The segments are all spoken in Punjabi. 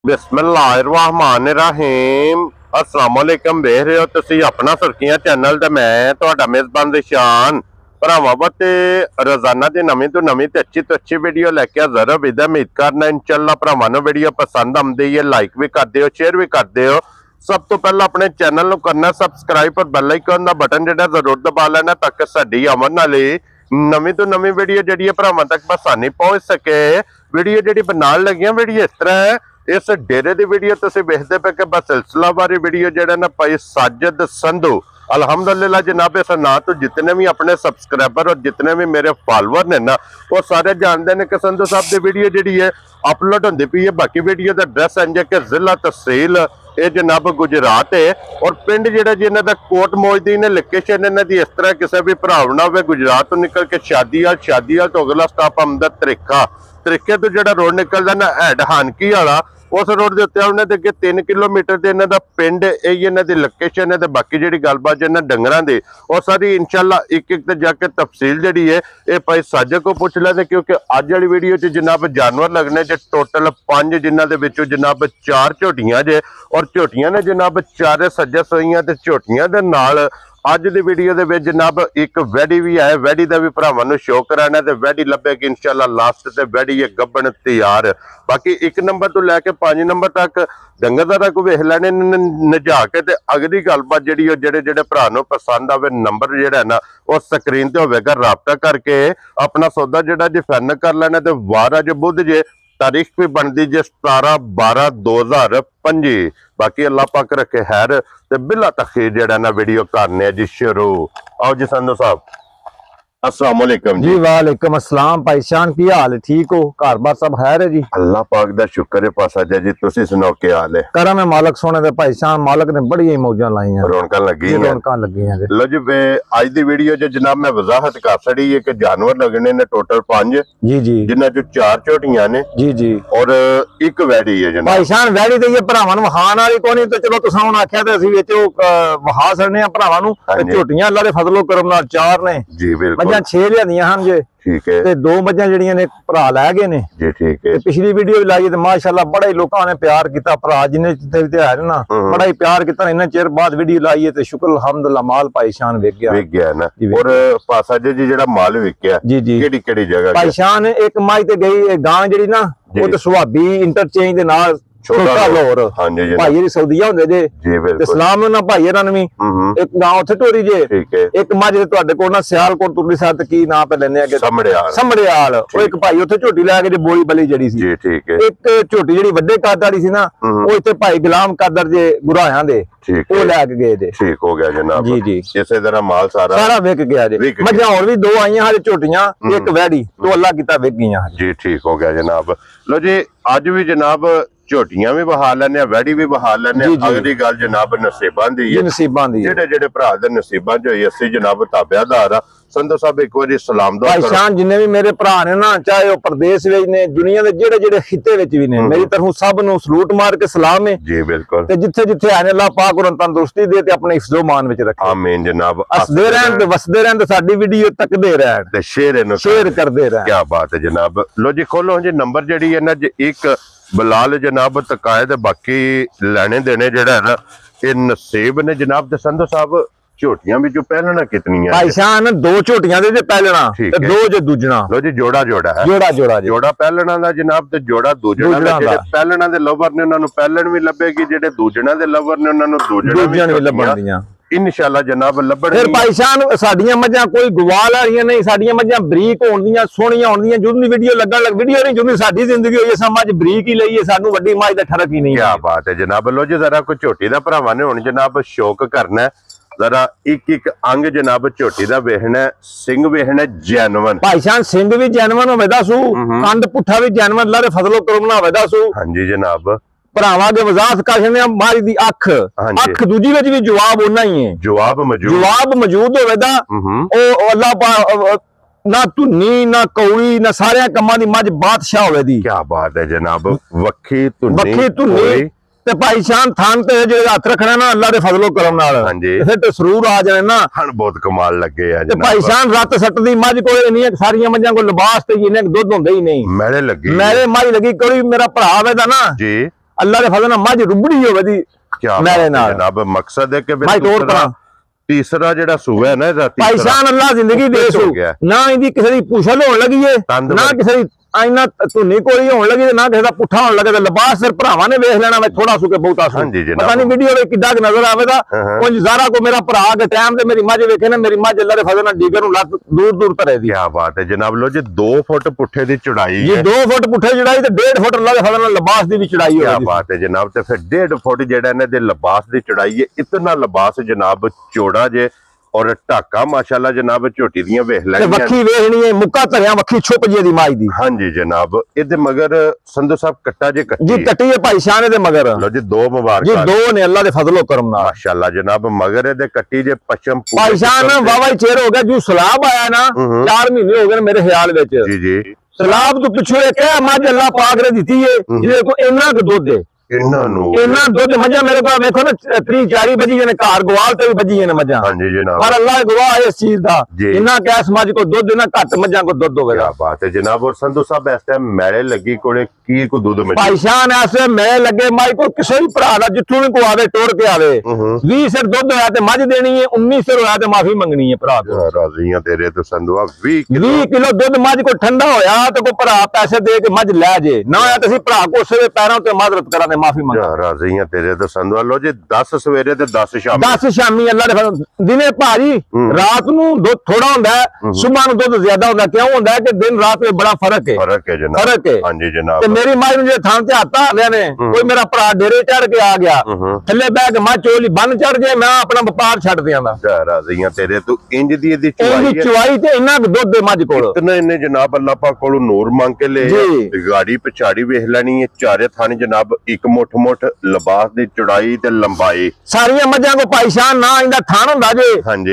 बिस्मिल्लाहिर्रहमानिर्रहीम अस्सलाम वालेकुम। देख रहे हो तुसी अपना सुर्खियां चैनल ते मैं तुहाडा मेजबान दिशान भरावां ते रोजाना दी नवीं तो नवीं ते अच्छी वीडियो लेके हाज़र हो। उम्मीद करना इंशाअल्लाह भरावां नूं वीडियो पसंद आउंदी है, लाइक भी कर दिओ, शेयर भी कर दिओ। सब तो पहला अपने चैनल नूं करना सबसक्राइब और बेल आइकन दा बटन जिहड़ा जरूर दबा लेना ताकि साडी आमद नाल नवीं तो नवीं वीडियो जिहड़ी भरावां तक आसानी पहुंच सके। वीडियो जिहड़ी बनाउण लगियां वीडियो इस तरह है, इस डेरे की वीडियो तुसीं वेखदे पे कि बस सिलसिलावारी वीडियो जिहड़ा ना भाई साजिद संधू अल्हम्दुलिल्लाह जनाब इस नाम तो जितने भी अपने सब्सक्राइबर और जितने भी मेरे फॉलोअर ने ना वो सारे जानते हैं कि संधू साहब की वीडियो जिहड़ी है अपलोड होंदी पई है। बाकी वीडियो का एड्रैस इंज कि जिला तहसील ये जनाब गुजरात है और पिंड जिहड़ा जी इन्हां दा कोट मोजदी ने लोकेशन इन्हां दी इस तरह किसी भी भरावना हो गुजरात तो निकल के शादीआल तो अगला स्टाप आमदा तरीके तो जिहड़ा रोड निकलदा ना हैड हानकी वाला उस रोड के उत्ते उन्हें अगे 3 किलोमीटर से इन्हां दा पिंड इन्हां दी लोकेशन है। बाकी जिहड़ी गलबात इन्हां डंगरां दी और सारी इंशाअल्लाह एक ते जाके तफसील जिहड़ी है ये भाई साजे को पुछ लेंदे क्योंकि अज वाली वीडियो च जनाब जानवर लगने च टोटल 5 जिन्हां दे विचों जनाब 4 झोटियां जे और झोटियां ने जनाब 4 सज्जे सोईयां ते झोटियां दे नाल अज की वीडियो दे विच जनाब एक वैडी भी है। वैडी का भी भरावां नूं शो कराना ते वैडी लभेगी इंशाअल्लाह लास्ट ते वैडी है गब्बन तैयार। बाकी 1 नंबर तो लैके 5 नंबर तक डंगर दा को वेख लैने नजा के ते अगली गलबात जिहड़ी जेड़े भरा नूं पसंद आवे नंबर जिहड़ा ना वो स्क्रीन ते होवेगा, राबता करके अपना सौदा जिहड़ा जे फाइनल कर लेना ते वार अज बुध जे तारीख भी बनती जे 17/12/2025। बाकी अल्लाह पाक रखे खैर ते बिला तखीर जेड़ा ना वीडियो करने जी शुरू। आओ जी संधू साहब अस्सलाम वालेकुम जी। वालेकुम अस्सलाम भाईशान, की हाल है? ठीक हो? घर बार सब खैर है जी? अल्लाह पाक दा शुक्र है पासा जी। तुसी सुनाओ क्या हाल है? करम है मालक सोने दे भाईशान, मालक ने बड़ी ही मौजां लाईयां, रौनकां लगियां जी। लो जी आज दी वीडियो च जनाब मैं वजाहत कर छड़ी है कि जानवर लगने ने टोटल 5 जी जी, जिन्हां चों 4 झोटियां ने जी जी और 1 वैड़ी है जनाब। भाईशान वैड़ी ते ये भरावां नूं वखाण वाली कोई नहीं, तो चलो तुसां हुण आख्या ते असीं विच वखा सकने आ भरावां नूं। झोटियां अल्लाह दे फजलो करम नाल 4 ने जी, बिल्कुल मझां 6 लियांदियां हन जे, ठीक है, ते 2 मझां जड़ियां ने भरा लै गए ने जी, ठीक है। पिछली वीडियो भी लाई ते माशाअल्लाह बड़ा ही लोकां ने प्यार कीता, भरा जिन्ने जिथे भी है ना बड़ा ही प्यार कीता। इन्ने चिर बाद वीडियो लाई है ते शुक्र अल्हम्दुलिल्लाह माल भाईशान विक गया ना। और पासा जी जेड़ा माल विकया जी जी केड़ी जगह भाईशान एक माई ते गई गां जेड़ी ना वो ते सुहाबी इंटरचेंज दे नाल छोटा लोर भाई सऊदीया होंदे जे इस्लाम ना भाई ना भी एक गांव उत्थे टोरी जे, एक मझ तुहाडे कोल ना सियालकोट तुरली साइड की नाम पे लेने अगे समड़ियाल वो एक भाई उत्थे झोटी लै के बोली बली जड़ी सी। एक झोटी जेड़ी वड्डे कद वाली सी ना वो इत्थे भाई गुलाम कादर जे गुराहां दे वो लैके गए जे। ठीक हो गया जनाब जी जी, इसे तरह माल सारा विक गया जे। मझां और भी 2 आईयां हर झोटियां, एक वैड़ी तो अल्लाह कीता विक गईयां जी। ठीक हो गया जनाब। लो जी अज भी जनाब झोटियां भी बहा लेने, वैड़ी भी बहा लेने। अगली गल जनाब नसीबां दी है, नसीबां दी जेड़े भरा दे नसीबां च होई असीं जनाब ताबेदार आ। संधू साहब एक बार सलाम दो भाईशान जिन्ने भी मेरे भरा ने ना, चाहे वो प्रदेश विच ने दुनिया दे जेड़े खिते विच भी ने, मेरी तरफों सब नूं सलूट मार के सलाम है जी। बिल्कुल ते जिथे जिथे आने अल्लाह पाक उन्हां नूं तंदुरुस्ती दे ते अपने हिफ्ज़ो मान विच रखे आमीन जनाब। हसदे रहन ते वसदे रहन ते साडी वीडियो तकदे रहन ते शेयर करदे रहन। क्या बात है जनाब। लो जी खोलो जी नंबर जेड़ी है ना जी एक बिलाल जनाब तकायद बाकी लेने देने जेड़ा है ना ये नसीब ने जनाब। ते संधू साहब झोटियां भी जो पहलना कितनी है भाईशान? 2 झोटियां दे पहलना ते 2 जे दूजना। लो जी जोड़ा है जोड़ा पहलना दा जनाब ते जोड़ा दूजना दा। जेड़े पहलना दे लवर ने उन्हां नूं पहलन भी लभेगी, जेड़े दूजना दे लवर ने उन्हां नूं दूजना भी लभणगीਆਂ इंशाअल्लाह जनाब लभण। फिर भाईशान साडियां मझां कोई गवाल वालियां नहीं, साडियां मझां बरीक होंदियां सोहणियां होंदियां। जुदी वीडियो लगन लग वीडियो नहीं जुदी साडी जिंदगी होई असां मझ बरीक ही लईए, सानू वड्डी मझ दा ठरक ही नहीं। क्या बात है जनाब। लो जी जरा कोई झोटी दा भरावां ने हुण जनाब शौक करना जरा एक अंग जनाब झोटी दा वेखना, सिंह वेखना जैनवन भाईशान। सिंह भी जैनवन होवे दसू, कंड पुट्ठा भी जैनवन अल्लाह दे फजलो करम नाल होवे दसू। हां जी जनाब भरावां दे वजाहत कर छने मारी दी अख दूजी विच भी जवाब ओना ही है, जवाब मौजूद होवे दा ओ अल्लाह ना धुनी ना कौड़ी ना सारे कमां दी मझ बादशाह होवे दी। क्या बात है जनाब। वक्खी धुनी ते भाईशान थान ते जो हथ रखना ना अल्लाह दे फजलो करम नाल फिर ते सरूर आ जाने ना। हन बहुत कमाल लगे है जनाब। भाईशान रत सट दी मझ कोई इन्नी सारियां मझां को लिबास ते इन्ने दुध होंदे ही नहीं, मेरे मझ लगी कोई मेरा भरा वेदा ना जी ਅੱਲਾ ਦੇ ਫਜ਼ਲ ਨਾਲ ਮੱਝ ਰੁਬੜੀ ਹੋਵੇ ਦੀ ਮੇਰੇ ਨਾਲ ਜਨਾਬ ਮਕਸਦ ਹੈ ਕਿ ਮੈਂ ਤੋਰ ਕਰਾਂ ਤੀਸਰਾ ਜਿਹੜਾ ਸੂਆ ਹੈ ਨਾ ਇਹਦਾ ਭਾਈ ਸਾਹਿਬ ਅੱਲਾ ਜ਼ਿੰਦਗੀ ਦੇ ਸੂ ਨਾ ਇਹਦੀ ਕਿਸੇ ਦੀ ਪੁੱਛਲ ਹੋਣ ਲੱਗੀ ਏ ਨਾ ਕਿਸੇ ਦੀ ਆਇਨਾ ਧੁਨੀ ਕੋਈ ਹੋਣ ਲੱਗੀ ਨਾ ਕਿਸੇ ਦਾ ਪੁੱਠਾ ਹੋਣ ਲੱਗੇ ਤੇ ਲਿਬਾਸ ਸਿਰ ਭਰਾਵਾਂ ਨੇ ਵੇਖ ਲੈਣਾ ਮੈਂ ਥੋੜਾ ਸੁਕੇ ਬਹੁਤਾ ਸੂ ਪਤਾ ਨਹੀਂ ਵੀਡੀਓ ਵਿੱਚ ਕਿੱਦਾਂ ਨਜ਼ਰ ਆਵੇਗਾ ਉਹ ਜ਼ਾਰਾ ਕੋ ਮੇਰਾ ਭਰਾ ਦੇ ਟਾਈਮ ਤੇ ਮੇਰੀ ਮੱਝ ਵੇਖੇ ਨਾ ਮੇਰੀ ਮੱਝ ਅੱਲਾ ਦੇ ਫਜ਼ਲ ਨਾਲ ਡੀਗਰ ਨੂੰ ਲੱਤ ਦੂਰ ਦੂਰ ਧਰੇ ਦੀ ਕੀ ਬਾਤ ਹੈ ਜਨਾਬ ਲੋ ਜੀ 2 ਫੁੱਟ ਪੁੱਠੇ ਦੀ ਚੌੜਾਈ ਇਹ 2 ਫੁੱਟ ਪੁੱਠੇ ਚੜਾਈ ਤੇ 1.5 ਫੁੱਟ ਅੱਲਾ ਦੇ ਫਜ਼ਲ ਨਾਲ ਲਿਬਾਸ ਦੀ ਵੀ ਚੜਾਈ ਹੋਵੇ ਕੀ ਬਾਤ ਹੈ ਜਨਾਬ ਤੇ ਫਿਰ 1.5 ਫੁੱਟ ਜਿਹੜਾ ਇਹਨਾਂ ਦੇ ਲਿਬਾਸ ਦੀ ਚੜਾਈ ਹੈ ਇਤਨਾ ਲਿਬਾਸ ਜਨਾਬ ਚੌੜਾ ਜੇ और ढाका माशाल्लाह जनाब झोटी दियां वेख लैणियां वक्खी वेखनी है मुक्का धरिया वक्खी छुप जे दी माई दी हां जी जनाब इहदे मगर संधू साहब कट्टा जे कट्टी जी कट्टी है भाई शान दे मगर लो जी 2 मुबारक जी 2 ने अल्लाह दे फजलो करम नाल माशाल्लाह जनाब मगर इहदे कट्टी जे पश्चिम भाई शान वावा चेर हो गया जो सलाब आया ना 4 महीने हो गए मेरे ख्याल विच जी जी सलाब तो पिछे कह मझ अल्लाह पाक ने दिती है जिहदे को इन्ना क दुध है इन्ना दुध मझा मेरे को देखो ना 3-4 बजी ने घर गवाल ते भी बजी ने मझा हां जी जनाब पर अल्लाह गवाह है इस चीज दा इन्ना कैस मझ को दुध इन्ना घट मझा को दुध होवेगा क्या बात है जनाब और संधू साहब इस टाइम मेले लगी कोले की को दुध में भाई शान ऐसे मैं लगे माई को किसी भी भरा दा जिथों भी को आवे टोर के आवे 20 सिर दुध होया ते मझ देनी है 19 सिर होया ते माफी मंगनी है भरा को राजियां तेरे तो संधुआ 20 किलो दुध मझ को ठंडा होया ते को भरा पैसे दे के मझ ले जे ना होया ते भरा को उसके पैरों ते माजरत करा माफी मंगा राजियां तेरे तो संधुआ लो जी 10 सवेरे ते 10 शाम 10 शामी अल्लाह दे दिने भाजी रात नु दुध थोड़ा हुंदा है सुबह नु दुध ज्यादा हुंदा क्यों हुंदा है कि दिन रात में बड़ा फर्क है जनाब फर्क है हां जी जनाब ते मेरी माई नु जे थान ते हत्थ आलिया ने कोई मेरा भरा डेरे चढ़ के आ गया थल्ले बैठ के मां चोली बन चढ़ जाए मैं अपना व्यापार छड़ दियांदा राजियां तेरे तो इंज दी चुवाई ते इन्ना दुध दे मझ कोल इतने इन्ने जनाब अल्लाह पाक कोलों नूर मांग के ले गाड़ी पछाड़ी वेख लेनी है चारे थाने जनाब एक मुठ मुठ लिबास दी चौड़ाई ते लंबाई सारियां मझां को पाइशान ना इंदा थान हुंदा जे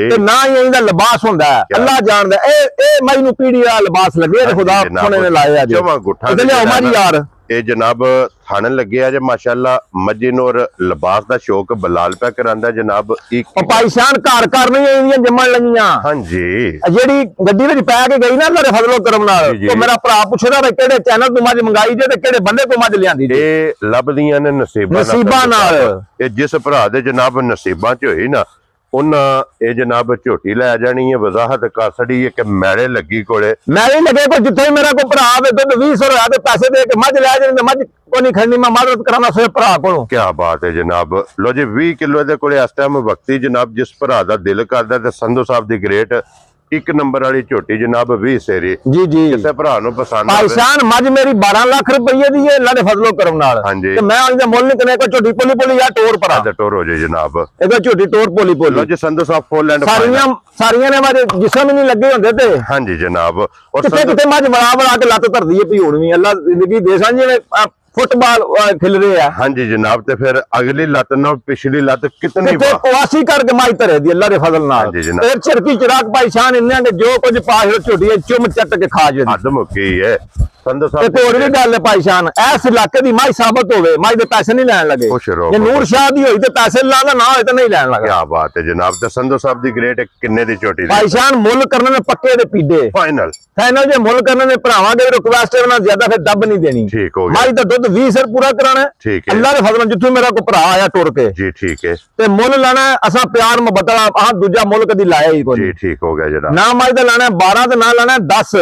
ते ना ही इंदा लिबास हुंदा है अल्लाह जानदा ए मई नु पीड़ी दा लिबास लगे ते खुदा सोने ने लाया अज जमा गुठा ते ले हमारी यार ए जनाब थाने लगे आज माशाल्लाह मजिन और लिबास दा शौक बलाल पे करांदा जनाब एक पाइशान घर घर नहीं आईयां जम्मन लगियां हां जी जेडी गड्डी विच पै के गई ना अल्लाह दे फजलो करम नाल तो मेरा भरा पुछदा वे केड़े चैनल तो मज मंगाई जे ते केड़े बंदे को मज लियांदी जे ए लभदियां ने नसीबां नाल ए जिस भरा दे जनाब नसीबां च होई ना ਉਹਨਾਂ ਇਹ ਜਨਾਬ ਝੋਟੀ ਲੈ ਜਾਣੀ ਹੈ ਵਜ਼ਾਹਤ ਕਰ ਛੜੀ ਹੈ ਕਿ ਮੈਲੇ ਲੱਗੀ ਕੋਲੇ ਮੈਲੇ ਲੱਗੇ ਕੋ ਜਿੱਥੇ ਮੇਰਾ ਕੋ ਭਰਾ ਵੇ ਦੁੱਧ 20 ਰੁਪਏ ਦੇ ਪੈਸੇ ਦੇ ਕੇ ਮੱਝ ਲੈ ਜਾਣੀ ਤੇ ਮੱਝ ਕੋ ਨਹੀਂ ਖੜਨੀ ਮੈਂ ਮਾਦਰਤ ਕਰਾਉਣਾ ਸੇ ਭਰਾ ਕੋਲੋਂ ਕੀ ਬਾਤ ਹੈ ਜਨਾਬ ਲੋ ਜੀ 20 ਕਿਲੋ ਦੇ ਕੋਲੇ ਇਸ ਟਾਈਮ ਵਕਤੀ ਜਨਾਬ ਜਿਸ ਭਰਾ ਦਾ ਦਿਲ ਕਰਦਾ ਤੇ ਸੰਧੂ ਸਾਹਿਬ ਦੀ ਗ੍ਰੇਟ एक नंबर वाली झोटी जनाब 20 सेरी जी जी किसे भरा नु पसंद भाईशान मज मेरी 12 लाख रुपए दी है अल्लाह दे फजलो करम नाल हां जी ते मैं उनके मुल नहीं कने को झोटी पोली पोली या टोर परा टोर हो जाए जनाब एदा झोटी टोर पोली पोली लो जी संधू साहब फुल एंड सारियां ने मारे जिस्म नहीं लगे होंदे ते हां जी जनाब और किते मज बड़ा बड़ा के लत धरदी है भी हुण भी अल्लाह जिंदगी दे सां जिवें फुटबॉल खिल रहे हैं हां जी जनाब ते फिर अगली लत ना पिछली लत कितनी वासी करके माई धरे दी अल्लाह दे फजल नाल फिर चिरकी चिराग पाइशान इन्ने के जो कुछ पास झोटी है चुम चट के खा जे हद मुक्की है संधू साहब ते होर भी गल है पाइशान इस इलाके दी माई साबित होवे माई दे पैसे नहीं लैन लगे जे नूर शाह दी होई ते पैसे लादा ना होए ते नहीं लैन लगा क्या बात है जनाब ते संधू साहब दी ग्रेट किन्ने दी झोटी पाइशान मुल करने ने पक्के दे पीडे फाइनल जे मुल करने ने भरावां दे रिक्वेस्ट है ना ज्यादा फिर दब नहीं देनी ठीक हो गया माई दा दुध 20 सर पूरा कराना ठीक है अल्लाह दे फजल जिथों मेरा को भरा आया टुर के जी ठीक है ते मुल लाना असा प्यार मोहब्बत वाला दूजा मुल कदी लाया ही कोई जी ठीक हो गया जनाब ना माई दा लाना 12 ते ना लाना 10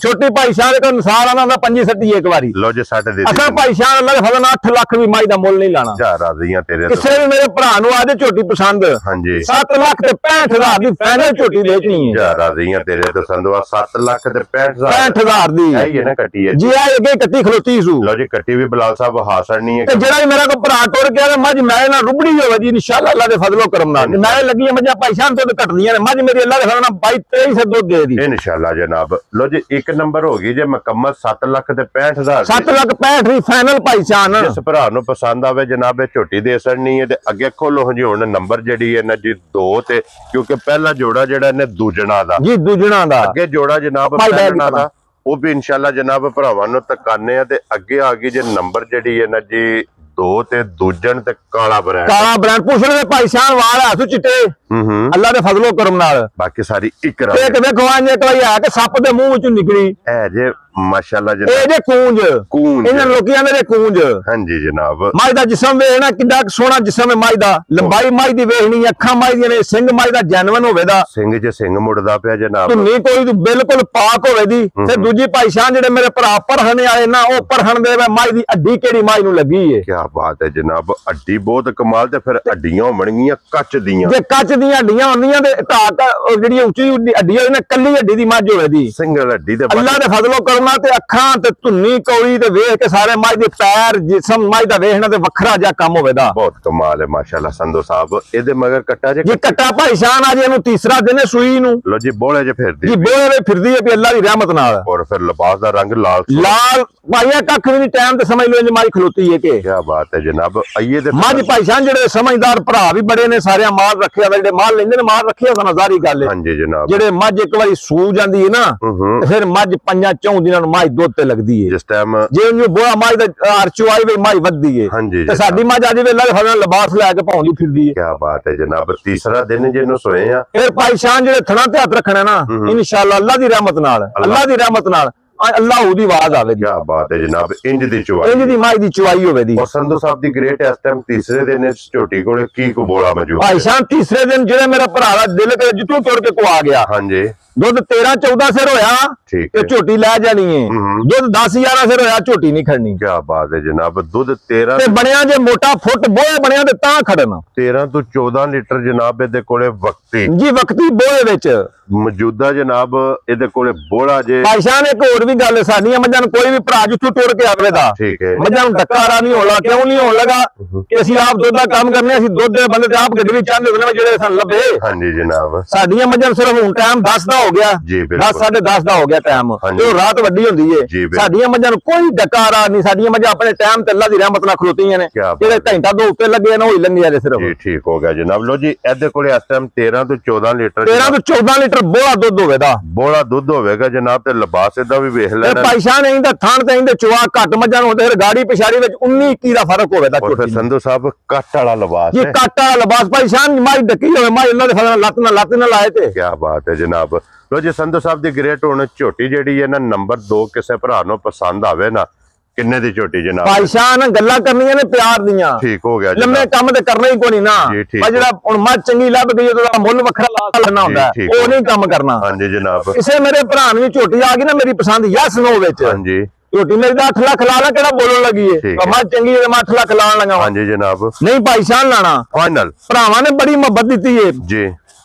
छोटी पाइशान को अनुसार आना 25 एक बारी लो जी 60 दे असा पाइशान अल्लाह दे फजल 8 लाख भी माई दा मुल नहीं लाना जा राजियां तेरे किसे भी मेरे भरा नु आदे झोटी पसंद हां जी 7 लाख ते 65000 दी फाइनल झोटी बेचनी है जा राजियां तेरे तो संधवा 7 लाख ते 65000 दी है ये ना कटी है जी आ अगे कट्टी खलोती सू लो जी कट्टी भी बलाल साहब हासड़ नहीं है ते जेड़ा मेरा को भरा टुर गया ते मझ मैं ना रुबड़ी होवे जी इंशाल्लाह अल्लाह दे फजलो करम नाल मैं लगी मझा पाइशान तो घटदियां ने मझ मेरी अल्लाह दे फजल नाल 22-23 से दूध दे दी इंशाल्लाह जनाब लो जी एक नंबर होगी जे मुकम्मल 7 लाख ते 65000 7 लाख 65 ਦੀ ਫਾਈਨਲ ਪਾਈਸ਼ਾਨ ਜਿਸ ਭਰਾ ਨੂੰ ਪਸੰਦ ਆਵੇ ਜਨਾਬ ਇਹ ਝੋਟੀ ਦੇ ਸੜਨੀ ਹੈ ਤੇ ਅੱਗੇ ਖੋਲੋ ਜੀ ਹੁਣ ਨੰਬਰ ਜਿਹੜੀ ਹੈ ਨਾ ਜੀ 2 ਤੇ ਕਿਉਂਕਿ ਪਹਿਲਾ ਜੋੜਾ ਜਿਹੜਾ ਨੇ ਦੂਜਣਾ ਦਾ ਜੀ ਦੂਜਣਾ ਦਾ ਅੱਗੇ ਜੋੜਾ ਜਨਾਬ ਪਹਿਲਣਾ ਦਾ ਉਹ ਵੀ ਇਨਸ਼ਾਅੱਲਾ ਜਨਾਬ ਭਰਾਵਾਂ ਨੂੰ ਤਕਾਨੇ ਆ ਤੇ ਅੱਗੇ ਆ ਗਈ ਜੇ ਨੰਬਰ ਜਿਹੜੀ ਹੈ ਨਾ ਜੀ 2 ਤੇ ਦੂਜਣ ਤੇ ਕਾਲਾ ਬ੍ਰਾਂਡ ਪੁੱਛਣ ਦੇ ਪਾਈਸ਼ਾਨ ਵਾਲ ਹੱਥ ਚਿੱਟੇ ਅੱਲਾ ਦੇ ਫਜ਼ਲੋ ਕਰਮ ਨਾਲ ਬਾਕੀ ਸਾਰੀ ਇਕਰਾ ਇੱਕ ਵੇਖੋ ਆਂਜੇ ਕੋਈ ਹੈ ਕਿ ਸੱਪ ਦੇ ਮੂੰਹ ਵਿੱਚੋਂ ਨਿਕਲੀ ਹੈ ਜੇ ਮਾਸ਼ਾਅੱਲਾ ਇਹ ਜੇ ਕੂੰਜ ਇਹਨਾਂ ਲੋਕਾਂ ਦੇ ਕੂੰਜ ਹਾਂਜੀ ਜਨਾਬ ਮਾਈ ਦਾ ਜਿਸਮ ਵੇਖਣਾ ਕਿੰਨਾ ਸੋਹਣਾ ਜਿਸਮ ਹੈ ਮਾਈ ਦਾ ਲੰਬਾਈ ਮਾਈ ਦੀ ਵੇਖਣੀ ਅੱਖਾਂ ਮਾਈ ਦੀਆਂ ਨੇ ਸਿੰਘ ਮਾਈ ਦਾ ਜੈਨਵਨ ਹੋਵੇਦਾ ਸਿੰਘ ਜੇ ਸਿੰਘ ਮੁੜਦਾ ਪਿਆ ਜਨਾਬ ਧੁੰਨੀ ਕੋਈ ਬਿਲਕੁਲ ਪਾਕ ਹੋਵੇ ਦੀ ਤੇ ਦੂਜੀ ਭਾਈ ਸ਼ਾਨ ਜਿਹੜੇ ਮੇਰੇ ਭਰਾ ਪਰਹਣ ਆਏ ਨਾ ਉਹ ਪਰਹਣ ਦੇ ਮਾਈ ਦੀ ਅੱਡੀ ਕਿਹੜੀ ਮਾਈ ਨੂੰ ਲੱਗੀ ਏ ਕੀ ਬਾਤ ਹੈ ਜਨਾਬ ਅੱਡੀ ਬਹੁਤ ਕਮਾਲ ਤੇ ਫਿਰ ਅੱਡੀਆਂ ਹੋਣਗੀਆਂ ਕੱਚ ਦੀਆਂ ਜੇ ਕੱਚ ਦੀਆਂ ਅੱਡੀਆਂ ਹੁੰਦੀਆਂ ਤੇ ਢਾਕ ਜਿਹੜੀ ਉੱਚੀ ਅੱਡੀ ਹੋਵੇ ਨਾ ਕੱਲੀ ਅੱਡੀ ਦੀ ਮੱਝ ਹੋਵੇ ਦੀ ਸਿੰਗਲ ਅੱਡੀ ਦੇ ਅੱਲਾ ਦੇ ਫਜ਼ਲੋ ਕਰਨਾ ਤੇ ਅੱਖਾਂ ਤੇ ਧੁੰਨੀ ਕੌਲੀ ਤੇ ਵੇਖ ਕੇ ਸਾਰੇ ਮਾਈ ਦੇ ਪੈਰ ਜਿਸਮ ਮਾਈ ਦਾ ਵੇਖਣਾ ਤੇ ਵੱਖਰਾ ਜਿਹਾ ਕੰਮ ਹੋਵੇਦਾ ਬਹੁਤ ਕਮਾਲ ਹੈ ਮਾਸ਼ਾਅੱਲਾ ਸੰਧੂ ਸਾਹਿਬ ਇਹਦੇ ਮਗਰ ਕੱਟਾ ਜੇ ਕੱਟਾ ਭਾਈ ਸ਼ਾਨ ਆ ਜੇ ਇਹਨੂੰ ਤੀਸਰਾ ਦਿਨ ਸੂਈ ਨੂੰ ਲੋ ਜੀ ਬੋਲੇ ਜੇ ਫਿਰਦੀ ਜੀ ਬੋਲੇ ਫਿਰਦੀ ਹੈ ਵੀ ਅੱਲਾ ਦੀ ਰਹਿਮਤ ਨਾਲ ਔਰ ਫਿਰ ਲਿਬਾਸ ਦਾ ਰੰਗ ਲਾਲ ਭਾਈਆ ਕੱਖ ਵੀ ਨਹੀਂ ਟਾਈਮ ਤੇ ਸਮਝ ਲਓ ਇੰਜ ਮਾਈ ਖਲੋਤੀ ਹੈ ਕਿ ਕੀ ਬਾਤ ਹੈ ਜਨਾਬ ਆਈਏ ਤੇ ਮੱਝ ਭਾਈ ਸ਼ਾਨ ਜਿਹੜੇ ਸਮਝਦਾਰ ਭਰਾ ਵੀ ਬੜੇ ਨੇ ਸਾਰਿਆਂ ਮਾਲ ਰੱਖਿਆ ਜਿਹੜੇ ਮਾਲ ਲੈਂਦੇ ਨੇ ਮਾਲ ਰੱਖਿਆ ਤਾਂ ਨਜ਼ਾਰੀ ਗੱਲ ਹੈ ਹਾਂਜੀ ਜਨਾਬ ਜਿਹੜੇ ਮੱਝ ਇੱਕ ਵਾਰੀ ਸੂ ਜਾਂਦੀ ਹੈ ਨਾ ਤੇ ਫਿਰ ਮੱਝ ਪੰਜਾਂ ਚੌਂ ਦਿਨਾਂ ਨੂੰ ਮਾਈ ਦੁੱਧ ਤੇ ਲੱਗਦੀ ਹੈ ਜਿਸ ਟਾਈਮ ਜੇ ਉਹਨੂੰ ਬੋਆ ਮਾਈ ਦਾ ਅਰਚੂ ਆਈ ਵੀ ਮਾਈ ਵੱਧਦੀ ਹੈ ਤੇ ਸਾਡੀ ਮੱਝ ਅੱਜ ਵੇਲਾ ਦੇ ਫਲਾਂ ਲਿਬਾਸ ਲੈ ਕੇ ਭੌਂਦੀ ਫਿਰਦੀ ਹੈ ਕੀ ਬਾਤ ਹੈ ਜਨਾਬ ਤੀਸਰਾ ਦਿਨ ਜਿਹਨੂੰ ਸੋਏ ਆ ਫਿਰ ਭਾਈ ਸ਼ਾਨ ਜਿਹੜੇ ਥਣਾ ਤੇ ਹੱਥ ਰੱਖਣਾ ਨਾ ਇਨਸ਼ਾਅੱਲਾ ਅੱਲਾ ਦੀ ਰਹਿਮਤ ਨਾਲ ਅੱਲਾਹ ਉਹਦੀ ਆਵਾਜ਼ ਆਵੇਗੀ ਕੀ ਬਾਤ ਹੈ ਜਨਾਬ ਇੰਜ ਦੀ ਚੁਆਈ ਇੰਜ ਦੀ ਮਾਈ ਦੀ ਚੁਆਈ ਹੋਵੇਗੀ ਔਰ ਸੰਧੂ ਸਾਹਿਬ ਦੀ ਗ੍ਰੇਟ ਇਸ ਟਾਈਮ ਤੀਸਰੇ ਦਿਨ ਝੋਟੀ ਕੋਲੇ ਕੀ ਕਬੋਲਾ ਮੌਜੂਦ ਭਾਈ ਸ਼ਾਨ ਤੀਸਰੇ ਦਿਨ ਜਿਹੜੇ ਮੇਰਾ ਭਰਾ ਦਾ ਦਿਲ ਤੇ ਜਿੱਥੋਂ ਤੁਰ ਕੇ ਕੋ ਆ ਗਿਆ ਹਾਂਜੀ ਦੁੱਧ 13-14 ਸਿਰ ਹੋਇਆ ਤੇ ਝੋਟੀ ਲੈ ਜਾਣੀ ਹੈ ਦੁੱਧ 10-11 ਸਿਰ ਹੋਇਆ ਝੋਟੀ ਨਹੀਂ ਖੜਨੀ ਕੀ ਬਾਤ ਹੈ ਜਨਾਬ ਦੁੱਧ 13 ਤੇ ਬਣਿਆ ਜੇ ਮੋਟਾ ਫੁੱਟ ਬੋਏ ਬਣਿਆ ਤੇ ਤਾਂ ਖੜਨਾ 13 ਤੋਂ 14 ਲੀਟਰ ਜਨਾਬ ਇਹਦੇ ਕੋਲੇ ਵਕਤੀ ਜੀ ਵਕਤੀ ਬੋਏ ਵਿੱਚ ਮੌਜੂਦਾ ਜਨਾਬ ਇਹਦੇ ਕੋਲੇ ਬੋਲਾ ਜੇ ਭਾਈ ਸ਼ਾਨ ਇੱਕ ਹੋਰ ਵੀ ਗੱਲ ਸਾਡੀਆਂ ਮੱਝਾਂ ਨੂੰ ਕੋਈ ਵੀ ਭਰਾ ਜਿੱਥੋਂ ਟੁਰ ਕੇ ਆਵੇਦਾ ਠੀਕ ਹੈ ਮੱਝਾਂ ਨੂੰ ਧੱਕਾਰਾ ਨਹੀਂ ਹੋਣਾ ਕਿਉਂ ਨਹੀਂ ਹੋਣ ਲੱਗਾ ਕਿ ਅਸੀਂ ਆਪ ਦੁੱਧ ਦਾ ਕੰਮ ਕਰਨੇ ਅਸੀਂ ਦੁੱਧ ਦੇ ਬੰਦੇ ਤੇ ਆਪ ਗੱਡੀ ਚਾਹੁੰਦੇ ਹੁੰਦੇ ਨੇ ਜਿਹੜੇ ਸਾਨੂੰ ਲੱਭੇ ਹਾਂਜੀ ਜਨਾਬ ਸਾਡੀਆਂ ਮੱਝਾਂ ਸਿਰਫ ਹੁਣ ਟਾਈਮ 10 ਦਾ ਹੋ ਗਿਆ 10 10:30 ਦਾ ਹੋ ਗਿਆ ਟਾਈਮ ਤੇ ਉਹ ਰਾਤ ਵੱਡੀ ਹੁੰਦੀ ਏ ਸਾਡੀਆਂ ਮੱਝਾਂ ਨੂੰ ਕੋਈ ਧੱਕਾਰਾ ਨਹੀਂ ਸਾਡੀਆਂ ਮੱਝਾਂ ਆਪਣੇ ਟਾਈਮ ਤੇ ਅੱਲਾ ਦੀ ਰਹਿਮਤ ਨਾਲ ਖਲੋਤੀਆਂ ਨੇ ਜਿਹੜੇ ਘੰਟਾ ਦੋ ਉੱਤੇ ਲੱਗੇ ਨੇ ਉਹ ਹੀ ਲੰਘੀਆਂ ਨੇ ਸਿਰਫ ਜੀ ਠੀਕ ਹੋ ਗਿਆ ਜਨਾਬ ਲੋ ਜੀ ਇਹਦੇ ਕੋਲੇ ਇਸ ਟਾਈਮ 13 ਤੋਂ 14 ਲੀਟਰ 13 ਤੋਂ 14 ਲੀਟਰ ਬੋਲਾ ਦੁੱਧ ਹੋਵੇਗਾ ਬੋਲਾ ਦੁੱਧ ਹੋਵੇਗਾ ਜਨਾਬ ਤੇ ਲਿਬਾਸ ਇਹਦਾ ਵੀ ਵੇਖ ਲੈਣਾ ਭਾਈ ਸ਼ਾਨ ਇਹਦਾ ਥਣ ਤੇ ਇਹਦੇ ਚੁਆ ਘੱਟ ਮੱਝਾਂ ਨੂੰ ਹੁੰਦੇ ਫਿਰ ਗਾੜੀ ਪਿਛਾੜੀ ਵਿੱਚ 19-21 ਦਾ ਫਰਕ ਹੋਵੇਗਾ ਫਿਰ ਸੰਧੂ ਸਾਹਿਬ ਕੱਟ ਵਾਲਾ ਲਿਬਾਸ ਜੀ ਕੱਟ ਵਾਲਾ ਲਿਬਾਸ ਭਾਈ ਸ਼ਾਨ ਮਾਈ ਡੱਕੀ ਹੋਵੇ ਮਾਈ ਅੱਲਾ ਦੇ ਫਜ਼ਲ ਲੱਤ ਨਾਲ ਲਾਏ ਤੇ ਕੀ ਬਾਤ ਹੈ ਜਨਾਬ ਲੋ ਜੀ ਸੰਧੂ ਸਾਹਿਬ ਦੀ ਗ੍ਰੇਟ ਹੁਣ ਝੋਟੀ ਜਿਹੜੀ ਹੈ ਨਾ ਨੰਬਰ 2 ਕਿਸੇ ਭਰਾ ਨੂੰ ਪਸੰਦ ਆਵੇ ਨਾ ਕਿੰਨੇ ਦੀ ਝੋਟੀ ਜਨਾਬ ਭਾਈ ਸ਼ਾਨ ਗੱਲਾਂ ਕਰਨੀਆਂ ਨੇ ਪਿਆਰ ਦੀਆਂ ਠੀਕ ਹੋ ਗਿਆ ਲੰਮੇ ਕੰਮ ਤੇ ਕਰਨਾ ਹੀ ਕੋਈ ਨਹੀਂ ਨਾ ਆ ਜਿਹੜਾ ਹੁਣ ਮੱਝ ਚੰਗੀ ਲੱਭ ਗਈ ਉਹਦਾ ਮੁੱਲ ਵੱਖਰਾ ਲਾ ਲੈਣਾ ਹੁੰਦਾ ਉਹ ਨਹੀਂ ਕੰਮ ਕਰਨਾ ਹਾਂਜੀ ਜਨਾਬ ਕਿਸੇ ਮੇਰੇ ਭਰਾ ਨੂੰ ਝੋਟੀ ਆ ਗਈ ਨਾ ਮੇਰੀ ਪਸੰਦ ਯਸ ਨੋ ਵਿੱਚ ਹਾਂਜੀ ਝੋਟੀ ਮੇਰੀ ਦਾ 8 ਲੱਖ ਲਾ ਲਾ ਕਿਹੜਾ ਬੋਲਣ ਲੱਗੀ ਏ ਮੱਝ ਚੰਗੀ ਤੇ ਮੈਂ 8 ਲੱਖ ਲਾਣ ਲੱਗਾ ਹਾਂਜੀ ਜਨਾਬ ਨਹੀਂ ਭਾਈ ਸ਼ਾਨ ਲਾਣਾ ਫਾਈਨਲ ਭਰਾਵਾਂ ਨੇ ਬੜੀ ਮੁਹੱਬਤ ਦਿੱਤੀ ਏ ਜੀ